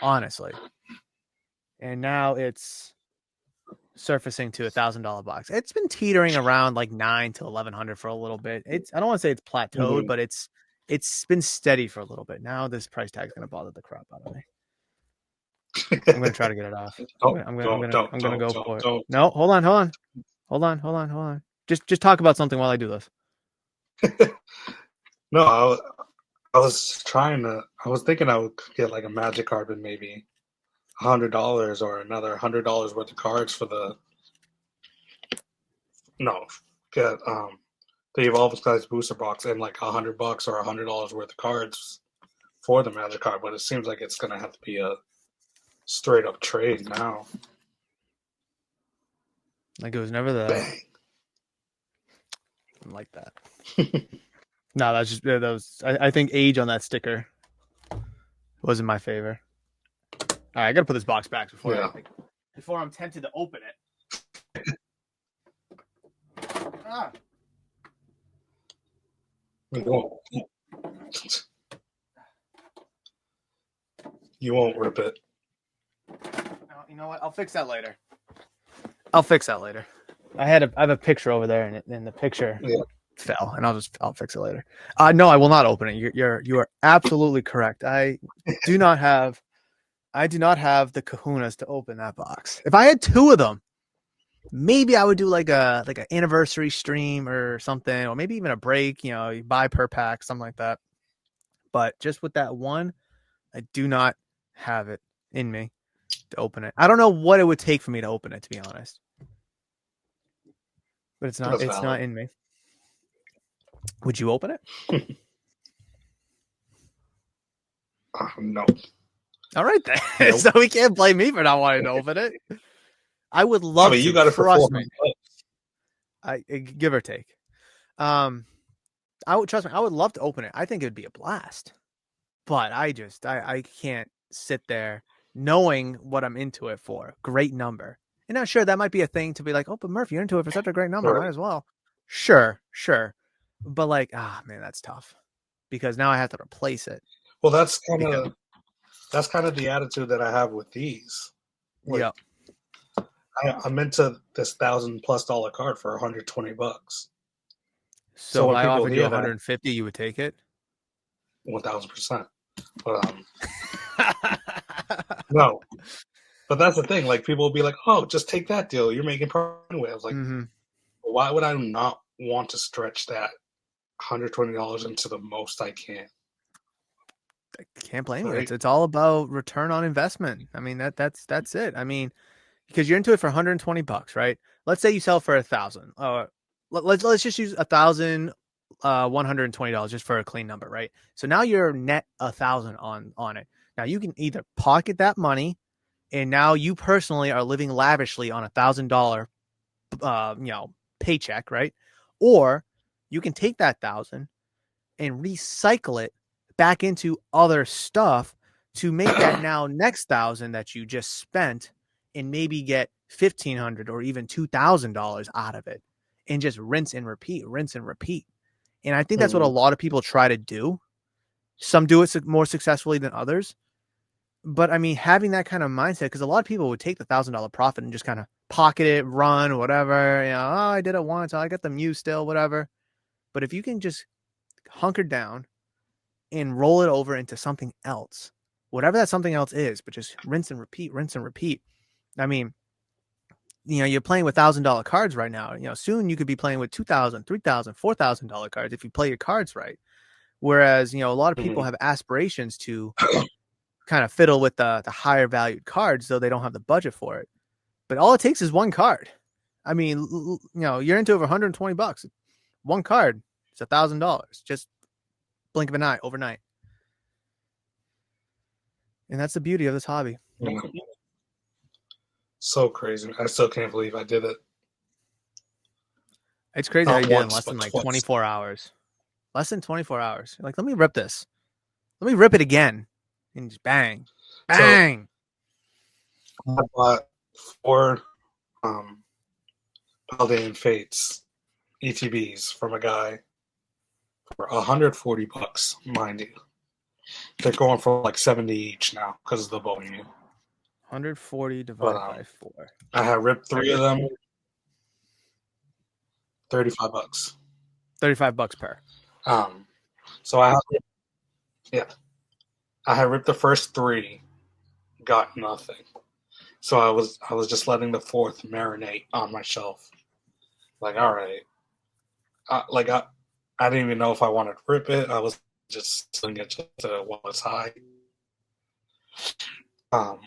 Honestly. And now it's surfacing to $1,000 box. It's been teetering around like 9 to 1,100 for a little bit. I don't want to say it's plateaued, Mm-hmm. but it's been steady for a little bit. Now this price tag is going to bother the crap out of me. I'm going to try to get it off. I'm gonna go for it. Don't. No, hold on. Just talk about something while I do this. No, I was trying to. I was thinking I would get like a Magic card with maybe $100 or another $100 worth of cards for the no get the Evolve Skies booster box and like $100 or $100 worth of cards for the Magic card, but it seems like it's gonna have to be a straight up trade now. Like it was never Bang. like that. No, that's just that was. I think age on that sticker wasn't my favor. All right, I gotta put this box back before I'm tempted to open it. Ah. You won't rip it. No, you know what? I'll fix that later. I have a picture over there, and the picture fell, and I'll fix it later. No, I will not open it. You are absolutely correct. I do not have the kahunas to open that box. If I had two of them, maybe I would do like an anniversary stream or something, or maybe even a break. You buy per pack, something like that. But just with that one, I do not have it in me to open it. I don't know what it would take for me to open it, to be honest. But it's not in me. Would you open it? No. All right then. Nope. So we can't blame me for not wanting to open it. I would love to. You got it for $400. I give or take. I would love to open it. I think it would be a blast. But I can't sit there knowing what I'm into it for. Great number. And I'm sure that might be a thing to be like, oh, but Murph, you're into it for such a great number. Right. Might as well. Sure. But like, man, that's tough. Because now I have to replace it. Well, that's kind of the attitude that I have with these. Like, yeah. I'm into this $1,000+ card for $120. So if I offered you $150, you would take it? 1,000%. But no. But that's the thing. Like, people will be like, "Oh, just take that deal. You're making profit anyway." I was like, why would I not want to stretch that $120 into the most I can? I can't blame you. It's all about return on investment. I mean, that's it. I mean, because you're into it for $120, right? Let's say you sell for $1,000. Let's just use $1,120 just for a clean number, right? So now you're net $1,000 on it. Now you can either pocket that money, and now you personally are living lavishly on $1,000, paycheck, right? Or you can take that $1,000 and recycle it back into other stuff to make that now next $1,000 that you just spent, and maybe get $1,500 or even $2,000 out of it, and just rinse and repeat. And I think that's what a lot of people try to do. Some do it more successfully than others. But I mean, having that kind of mindset, because a lot of people would take the $1,000 profit and just kind of pocket it, run, whatever. I did it once. I got the Mew still, whatever. But if you can just hunker down and roll it over into something else, whatever that something else is, but just rinse and repeat. I mean, you're playing with $1,000 cards right now. Soon you could be playing with $2,000, $3,000, $4,000 cards if you play your cards right. Whereas, a lot of people have aspirations to kind of fiddle with the higher valued cards, though they don't have the budget for it. But all it takes is one card. I mean, you're into over $120. One card, it's $1,000. Just blink of an eye overnight. And that's the beauty of this hobby. Yeah. So crazy. I still can't believe I did it. It's crazy how you did it in less than 24 hours. Less than 24 hours. You're like, let me rip this. Let me rip it again. And just bang. Bang. So, I bought 4 Paldean Fates ETBs from a guy for $140, mind you. They're going for like 70 each now because of the volume. 140 divided by 4. I have ripped 3 of them. $35. $35 per. So I have ripped the first 3, got nothing. So I was just letting the 4th marinate on my shelf. Like, all right. I didn't even know if I wanted to rip it. I was just selling it just while it's high. Um,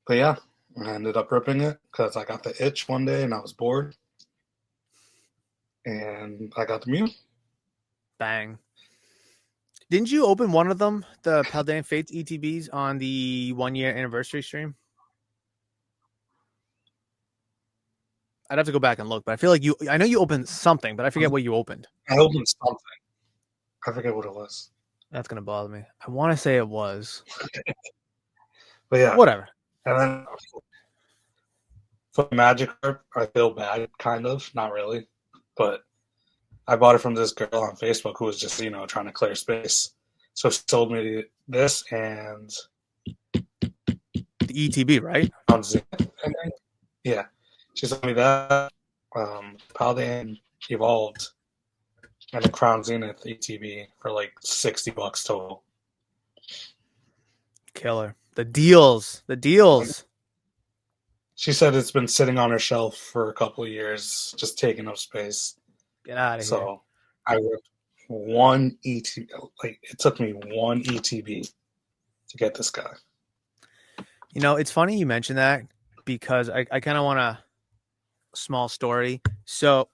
but yeah, I ended up ripping it because I got the itch one day and I was bored, and I got the Mew. Bang. Didn't you open one of them, the Paldean Fates ETBs, on the 1 year anniversary stream? I'd have to go back and look, but I feel like I know you opened something, but I forget what you opened. I opened something. I forget what it was. That's going to bother me. I want to say it was. But yeah. Whatever. And then for Magikarp, I feel bad, kind of. Not really. But I bought it from this girl on Facebook who was just, trying to clear space. So she sold me this and the ETB, right? Yeah. She sold me that. Paldean Evolved and a Crown Zenith ETB for like $60 total. Killer. The deals. The deals. She said it's been sitting on her shelf for a couple of years, just taking up space. Get out of here. So I ripped one ETB. Like, it took me one ETB to get this guy. It's funny you mentioned that because I kind of want a small story. So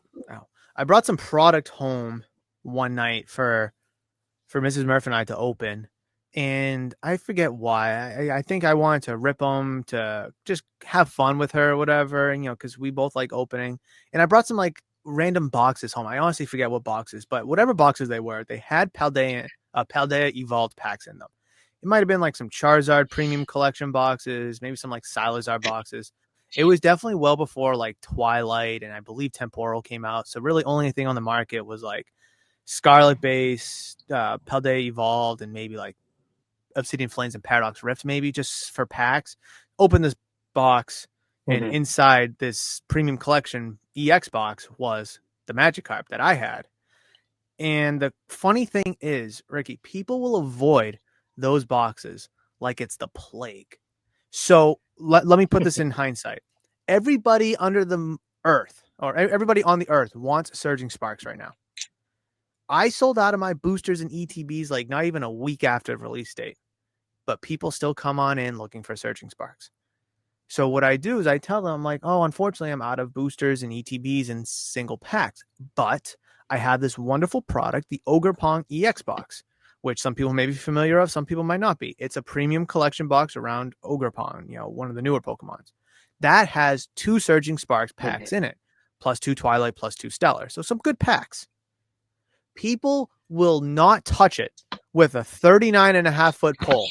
I brought some product home one night for Mrs. Murph and I to open. And I forget why. I think I wanted to rip them to just have fun with her or whatever. And, because we both like opening. And I brought some like random boxes home. I honestly forget what boxes, but whatever boxes they were, they had Paldea Evolved packs in them. It might have been like some Charizard premium collection boxes, maybe some like Salazar boxes. It was definitely well before like Twilight and I believe Temporal came out. So really only thing on the market was like Scarlet Base, Paldea Evolved, and maybe like Obsidian Flames and Paradox Rift, maybe just for packs. Open this box, and inside this premium collection EX box was the Magikarp that I had. And the funny thing is, Ricky, people will avoid those boxes like it's the plague. So let me put this in hindsight. Everybody under the earth, or everybody on the earth, wants Surging Sparks right now. I sold out of my boosters and ETBs like not even a week after release date, but people still come on in looking for Surging Sparks. So what I do is I tell them, I'm like, oh, unfortunately, I'm out of boosters and ETBs and single packs, but I have this wonderful product, the Ogerpong EX box, which some people may be familiar of, some people might not be. It's a premium collection box around Ogerpong, one of the newer Pokemons. That has 2 Surging Sparks packs in it, plus 2 Twilight, plus 2 Stellar. So some good packs. People will not touch it with a 39.5-foot pole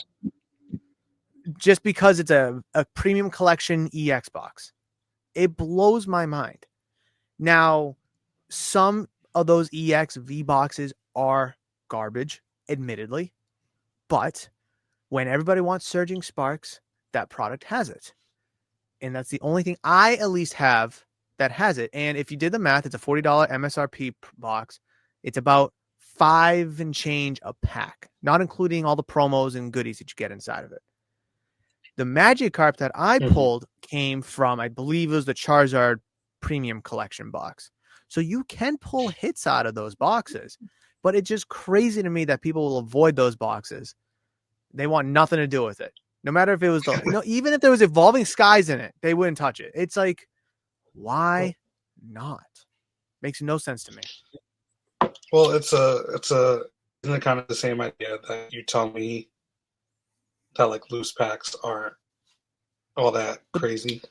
just because it's a premium collection EX box. It blows my mind. Now, some of those EX V boxes are garbage, admittedly, but when everybody wants Surging Sparks, that product has it. And that's the only thing I at least have that has it. And if you did the math, it's a $40 MSRP box. It's about $5 and change a pack, not including all the promos and goodies that you get inside of it. The Magikarp that I pulled came from, I believe it was the Charizard Premium Collection box. So you can pull hits out of those boxes, but it's just crazy to me that people will avoid those boxes. They want nothing to do with it. No matter if it was, even if there was Evolving Skies in it, they wouldn't touch it. It's like, why not? Makes no sense to me. Well, isn't it kind of the same idea that you tell me that like loose packs aren't all that crazy?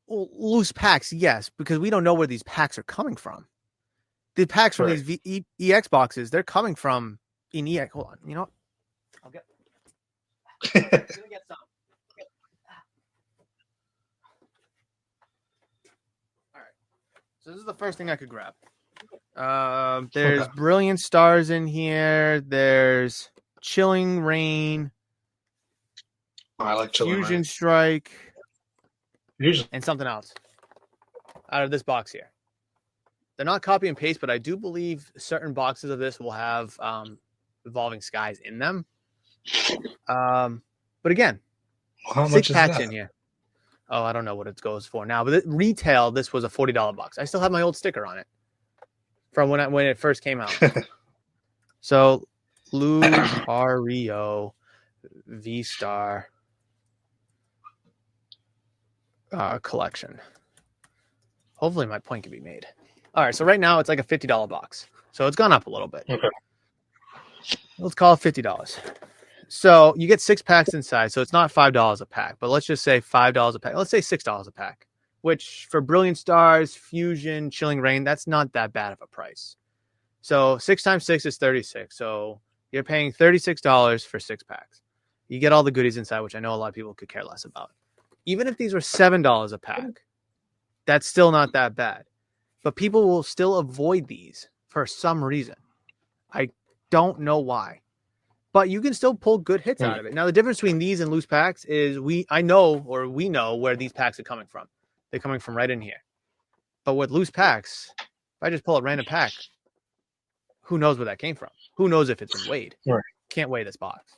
Well, loose packs, yes, because we don't know where these packs are coming from. The packs from these EX boxes, they're coming from in EX. Hold on, you know what? I'm gonna get some. All right. So this is the first thing I could grab. There's Brilliant Stars in here. There's Chilling Rain. I like Chilling Fusion Rain. Strike. Fusion. And something else out of this box here. They're not copy and paste, but I do believe certain boxes of this will have Evolving Skies in them. But again, how 6 much is packs that? in here. Oh, I don't know what it goes for now, but retail, this was a $40 box. I still have my old sticker on it from when it first came out. So Lucario V Star collection. Hopefully my point can be made. All right, so right now it's like a $50 box. So it's gone up a little bit. Okay. Let's call it $50. So you get 6 packs inside. So it's not $5 a pack, but let's just say $5 a pack. Let's say $6 a pack, which for Brilliant Stars, Fusion, Chilling Rain, that's not that bad of a price. So 6 times 6 is 36. So you're paying $36 for 6 packs. You get all the goodies inside, which I know a lot of people could care less about. Even if these were $7 a pack, that's still not that bad. But people will still avoid these for some reason. I don't know why. But you can still pull good hits out of it. Now the difference between these and loose packs is we know where these packs are coming from. They're coming from right in here. But with loose packs, if I just pull a random pack, who knows where that came from? Who knows if it's been weighed? Right. Can't weigh this box.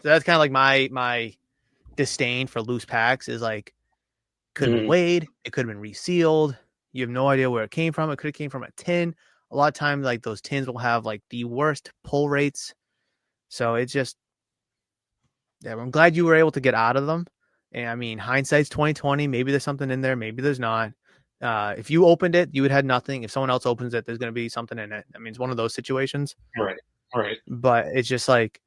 So that's kind of like my disdain for loose packs is like could have been weighed, it could have been resealed. You have no idea where it came from. It could have came from a tin. A lot of times, like those tins will have like the worst pull rates. So it's just, yeah, I'm glad you were able to get out of them. And I mean, hindsight's 2020. Maybe there's something in there. Maybe there's not. If you opened it, you would have had nothing. If someone else opens it, there's going to be something in it. I mean, it's one of those situations. Right. Right. But it's just like,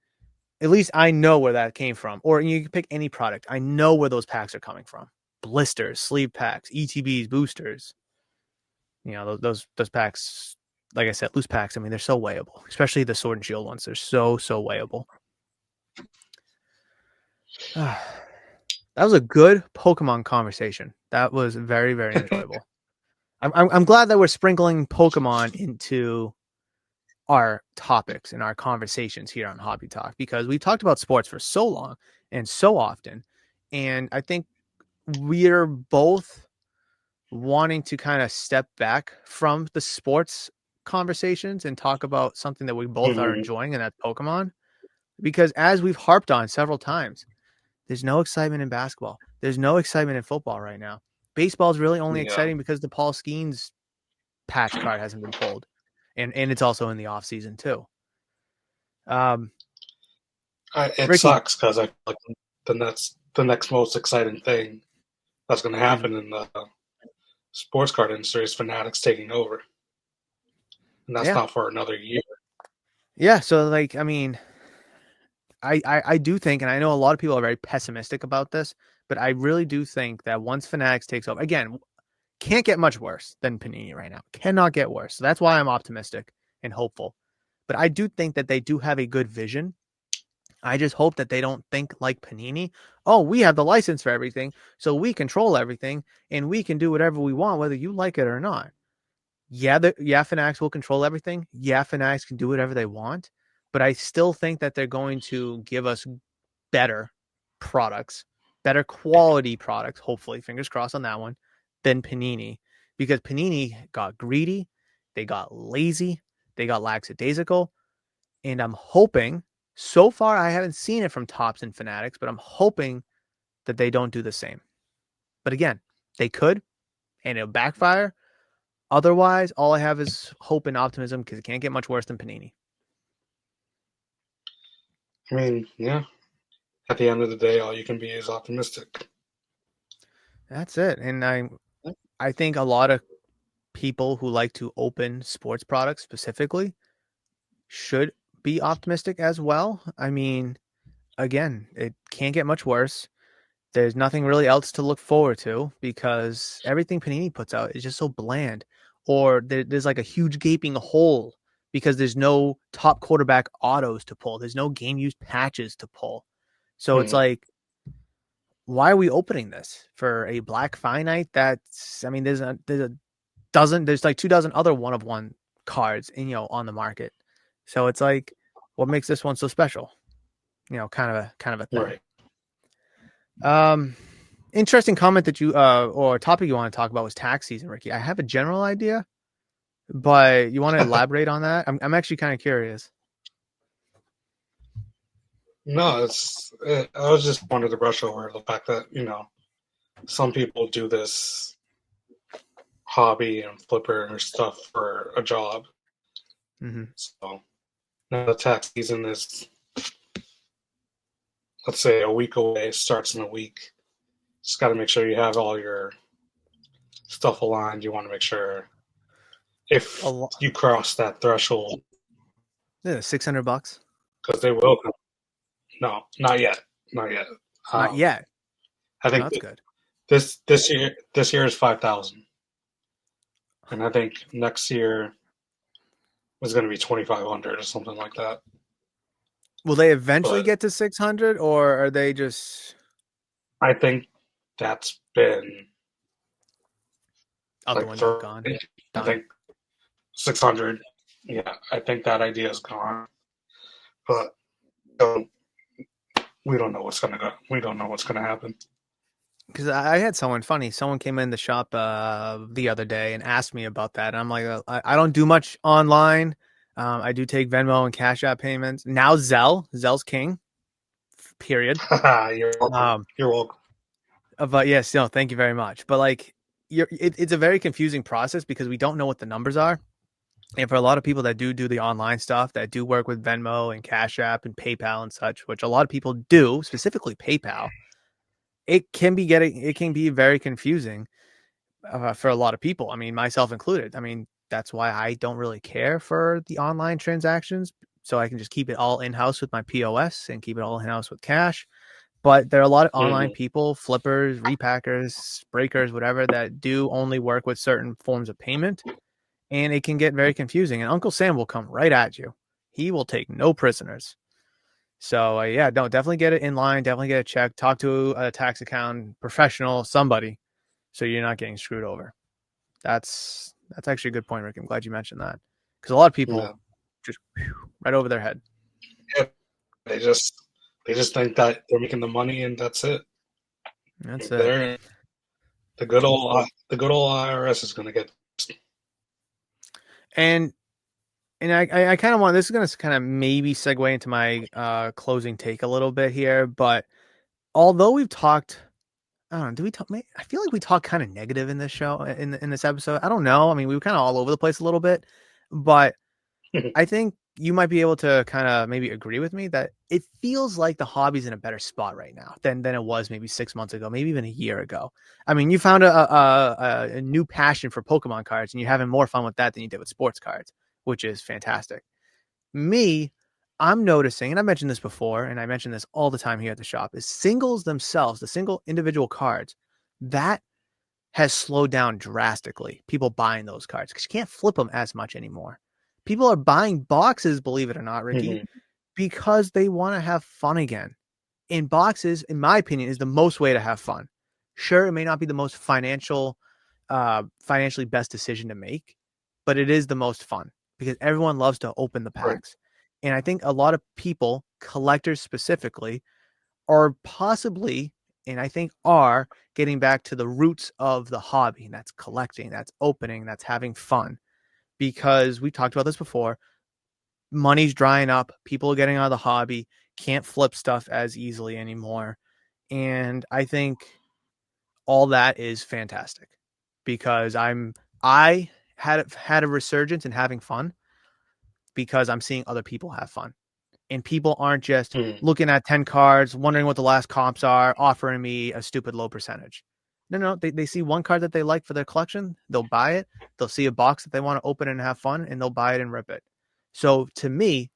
at least I know where that came from. Or you can pick any product. I know where those packs are coming from. Blisters, sleeve packs, ETBs, boosters. You know, those packs, like I said, loose packs, I mean, they're so weighable, especially the Sword and Shield ones. They're so weighable. That was a good Pokemon conversation. That was very, very enjoyable. I'm glad that we're sprinkling Pokemon into our topics and our conversations here on Hobby Talk because we've talked about sports for so long and so often. And I think we're both wanting to kind of step back from the sports conversations and talk about something that we both are enjoying, and that's Pokemon. Because as we've harped on several times, there's no excitement in basketball. There's no excitement in football right now. Baseball is really only exciting because the Paul Skeens patch card hasn't been pulled, and it's also in the off season too. It Ricky, sucks because I feel like the next most exciting thing that's going to happen in the sports card industry is Fanatics taking over, and that's yeah, not for another year. yeah. So like, I mean, I do think, and I know a lot of people are very pessimistic about this, but I really do think that once Fanatics takes over, again, can't get much worse than Panini right now. Cannot get worse. So that's why I'm optimistic and hopeful. But I do think that they do have a good vision. I just hope that they don't think like Panini. Oh, we have the license for everything, so we control everything, and we can do whatever we want, whether you like it or not. Yeah, Fanatics will control everything. Yeah, Fanatics can do whatever they want, but I still think that they're going to give us better products, better quality products, hopefully, fingers crossed on that one, than Panini. Because Panini got greedy, they got lazy, they got lackadaisical, and I'm hoping, so far I haven't seen it from Topps and Fanatics, but I'm hoping that they don't do the same. But again, they could, and it'll backfire. Otherwise, all I have is hope and optimism because it can't get much worse than Panini. I mean, yeah. At the end of the day, all you can be is optimistic. That's it. And I think a lot of people who like to open sports products specifically should be optimistic as well. I mean, again, it can't get much worse. There's nothing really else to look forward to because everything Panini puts out is just so bland. Or there's like a huge gaping hole because there's no top quarterback autos to pull. There's no game use patches to pull. So it's like, why are we opening this for a black finite? That's, I mean, there's like 2 dozen other one of one cards on the market. So it's like, what makes this one so special? Kind of a thing. Right. Interesting comment that you or topic you want to talk about was tax season, Ricky. I have a general idea, but you want to elaborate on that? I'm actually kind of curious. No, I was just wanted to brush over the fact that some people do this hobby and flipper and stuff for a job. Mm-hmm. So Now the tax season is, let's say, a week away. It starts in a week. Just got to make sure you have all your stuff aligned. You want to make sure A if lot. you cross that threshold, Yeah, $600. because they will. No, not yet, not yet. Not Um, yet. I No, think that's good. this year is 5,000, and I think next year was going to be 2,500 or something like that. Will they eventually But get to 600, or are they just I think that's been out the like window, three. gone, I done? think 600. Yeah, I think that idea is gone. But um, we don't know what's gonna go. We don't know what's gonna happen. Because I had someone came in the shop the other day and asked me about that. And I'm like, I don't do much online. I do take Venmo and Cash App payments. Now Zell's king, period. You're welcome. Um, You're welcome. but yes, no, thank you very much. But like, it's a very confusing process because we don't know what the numbers are. And for a lot of people that do the online stuff, that do work with Venmo and Cash App and PayPal and such, which a lot of people do, specifically PayPal, it can be very confusing for a lot of people. I mean, myself included. I mean, that's why I don't really care for the online transactions. So I can just keep it all in house with my POS and keep it all in house with cash. But there are a lot of online Mm-hmm. people, flippers, repackers, breakers, whatever, that do only work with certain forms of payment. And it can get very confusing. And Uncle Sam will come right at you. He will take no prisoners. So yeah, no, definitely get it in line. Definitely get it checked. Talk to a tax account professional, somebody, so you're not getting screwed over. That's actually a good point, Rick. I'm glad you mentioned that because a lot of Yeah. people just right over their head. Yeah. They just they just think that they're making the money and that's it. That's it. They're the good old IRS is gonna get. And I kind of want this is going to kind of maybe segue into my closing take a little bit here, but although we've talked, I don't know, do we talk? I feel like we talk kind of negative in this show in this episode. I don't know. I mean, we were kind of all over the place a little bit, but I think you might be able to kind of maybe agree with me that it feels like the hobby's in a better spot right now than it was maybe 6 months ago, maybe even a year ago. I mean, you found a new passion for Pokemon cards, and you're having more fun with that than you did with sports cards, which is fantastic. Me, I'm noticing, and I mentioned this before, and I mention this all the time here at the shop, is singles themselves, the single individual cards, that has slowed down drastically. People buying those cards because you can't flip them as much anymore. People are buying boxes, believe it or not, Ricky, Mhm. because they want to have fun again. And boxes, in my opinion, is the most way to have fun. Sure, it may not be the most financially best decision to make, but it is the most fun because everyone loves to open the Right. packs. And I think a lot of people, collectors specifically, are possibly, and I think are getting back to the roots of the hobby. And that's collecting, that's opening, that's having fun. Because we talked about this before, money's drying up, people are getting out of the hobby, can't flip stuff as easily anymore. And I think all that is fantastic because I had a resurgence in having fun because I'm seeing other people have fun. And people aren't just Mhm. looking at 10 cards, wondering what the last comps are, offering me a stupid low percentage. No, they see one card that they like for their collection, they'll buy it. They'll see a box that they want to open and have fun, and they'll buy it and rip it. So to me,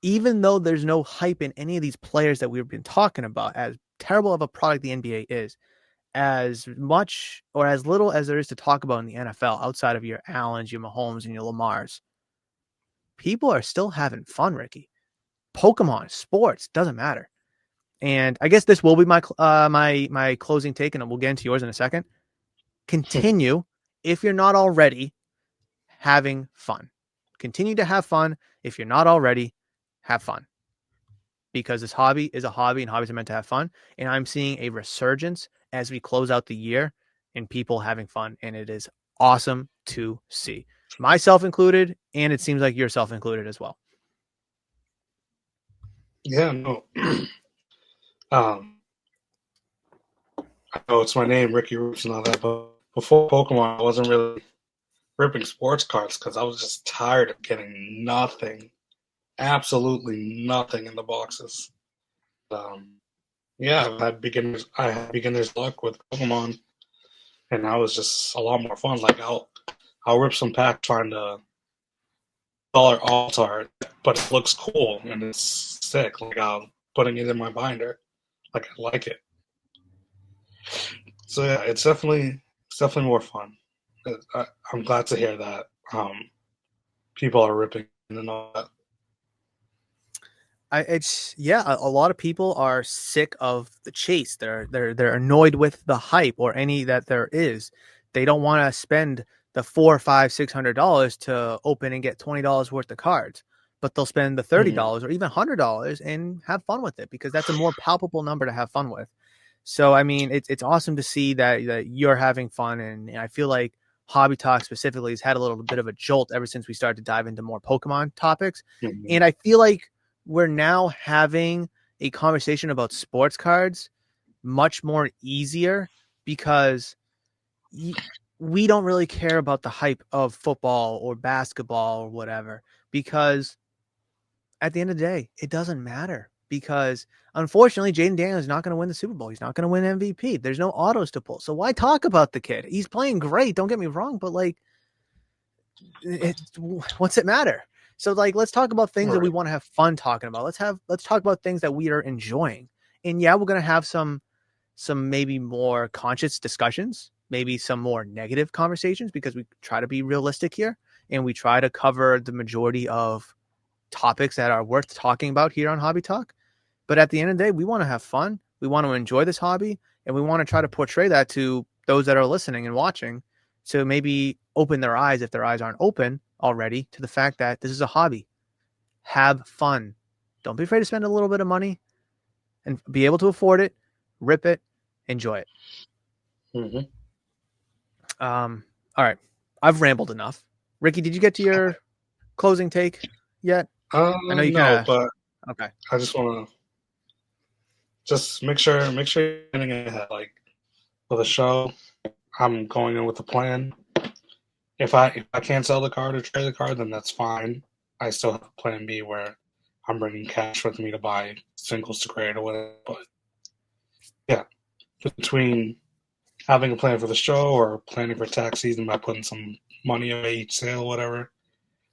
even though there's no hype in any of these players that we've been talking about, as terrible of a product the NBA is, as much or as little as there is to talk about in the NFL outside of your Allens, your Mahomes, and your Lamars, people are still having fun, Ricky. Pokemon, sports, doesn't matter. And I guess this will be my closing take, and we'll get into yours in a second. Continue, if you're not already, having fun. Continue to have fun. If you're not already, have fun. Because this hobby is a hobby and hobbies are meant to have fun. And I'm seeing a resurgence as we close out the year in people having fun. And it is awesome to see. Myself included, and it seems like yourself included as well. Yeah. No. um, I know it's my name, Ricky Roots, and all that, but before Pokemon, I wasn't really ripping sports cards because I was just tired of getting nothing. absolutely nothing in the boxes. Um, yeah, I had beginner's luck with Pokemon, and that was just a lot more fun. Like I'll rip some pack trying to color altar, but it looks cool and it's sick. Like I'm putting it in my binder. Like I like it. So yeah, it's definitely more fun. I'm glad to hear that people are ripping and all that. It's yeah, a lot of people are sick of the chase. They're annoyed with the hype or any that there is. They don't want to spend the four, five, $600 to open and get $20 worth of cards, but they'll spend the Mm-hmm. $30 or even $100 and have fun with it because that's a more palpable number to have fun with. So I mean, it's awesome to see that you're having fun, and I feel like Hobby Talk specifically has had a little bit of a jolt ever since we started to dive into more Pokemon topics, Mm-hmm. and I feel like we're now having a conversation about sports cards much more easier because we don't really care about the hype of football or basketball or whatever because at the end of the day, it doesn't matter because unfortunately, Jaden Daniels is not going to win the Super Bowl. He's not going to win MVP. There's no autos to pull. So why talk about the kid? He's playing great. Don't get me wrong, but like, what's it matter? So like, let's talk about things that we Right. want to have fun talking about. Let's talk about things that we are enjoying. And yeah, we're going to have some maybe more conscious discussions, maybe some more negative conversations because we try to be realistic here and we try to cover the majority of topics that are worth talking about here on Hobby Talk. But at the end of the day, we want to have fun. We want to enjoy this hobby, and we want to try to portray that to those that are listening and watching to maybe open their eyes, if their eyes aren't open already, to the fact that this is a hobby. Have fun. Don't be afraid to spend a little bit of money and be able to afford it, rip it, enjoy it. Mm-hmm. All right. I've rambled enough. Ricky, did you get to your closing take yet? I know you No, kind but of, okay. I just want to just make sure you're getting ahead. Like for the show, I'm going in with a plan. If I can't sell the card or trade the card, then that's fine. I still have Plan B where I'm bringing cash with me to buy singles to grade or whatever. But yeah, between having a plan for the show or planning for tax season by putting some money away each sale, whatever,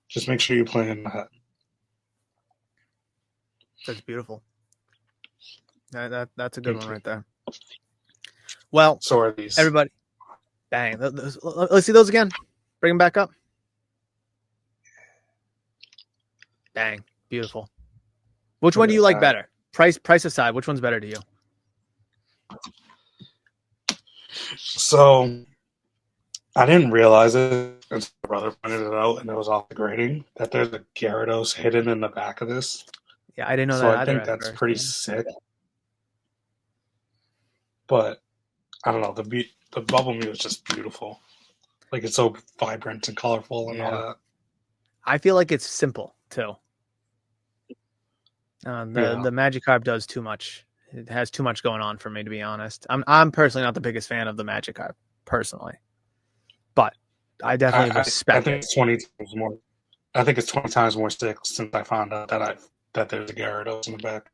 just make sure you plan ahead. That's beautiful. That's a good one Thank you. right there. Well, So are these. everybody, bang. Let's see those again. Bring them back up. Bang. Beautiful. Which one Look do at you like that. better? Price aside, which one's better to you? So I didn't realize it until my brother pointed it out, and it was off the grading that there's a Gyarados hidden in the back of this. Yeah, I didn't know So that I either think at that's first. pretty Yeah. sick. But I don't know, the bubble meat is just beautiful. Like it's so vibrant and colorful and all Yeah. that. I feel like it's simple too. Yeah, The Magikarp does too much. It has too much going on for me, to be honest. I'm personally not the biggest fan of the Magikarp, personally, but I definitely I respect think it. it's 20 times more. I think it's 20 times more sick since I found out that there's a Gyarados in the back.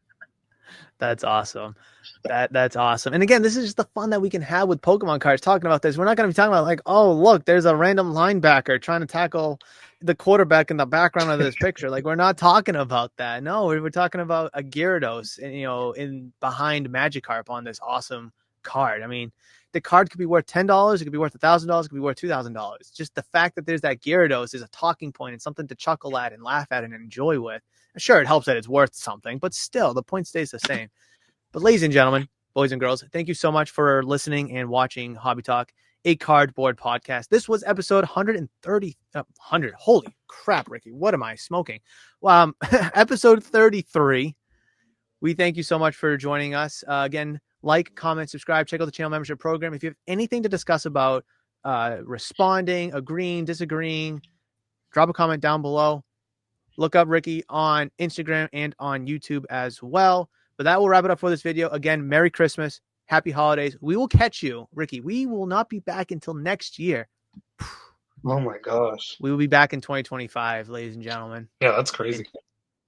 That's awesome. That's awesome. And again, this is just the fun that we can have with Pokemon cards talking about this. We're not going to be talking about like, oh, look, there's a random linebacker trying to tackle the quarterback in the background of this picture. Like we're not talking about that. No, we're talking about a Gyarados, in behind Magikarp on this awesome card. I mean, the card could be worth $10, it could be worth $1,000, it could be worth $2,000. Just the fact that there's that Gyarados is a talking point and something to chuckle at and laugh at and enjoy with. Sure, it helps that it's worth something, but still, the point stays the same. But ladies and gentlemen, boys and girls, thank you so much for listening and watching Hobby Talk, a cardboard podcast. This was episode 130, 100. Holy crap, Ricky. What am I smoking? Episode 33. We thank you so much for joining us. Again, like, comment, subscribe, check out the channel membership program. If you have anything to discuss about responding, agreeing, disagreeing, drop a comment down below. Look up Ricky on Instagram and on YouTube as well. But that will wrap it up for this video. Again, Merry Christmas. Happy holidays. We will catch you, Ricky. We will not be back until next year. Oh my gosh. We will be back in 2025, ladies and gentlemen. Yeah, that's And crazy.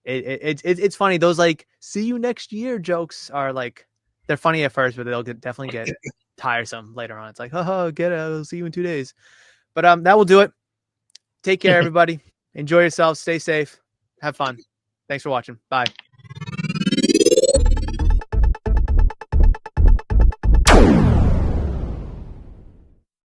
It's funny. Those like see you next year jokes are like they're funny at first, but definitely get tiresome later on. It's like, haha, get it. I'll see you in 2 days. But that will do it. Take care, everybody. Enjoy yourselves. Stay safe. Have fun. Thanks for watching. Bye.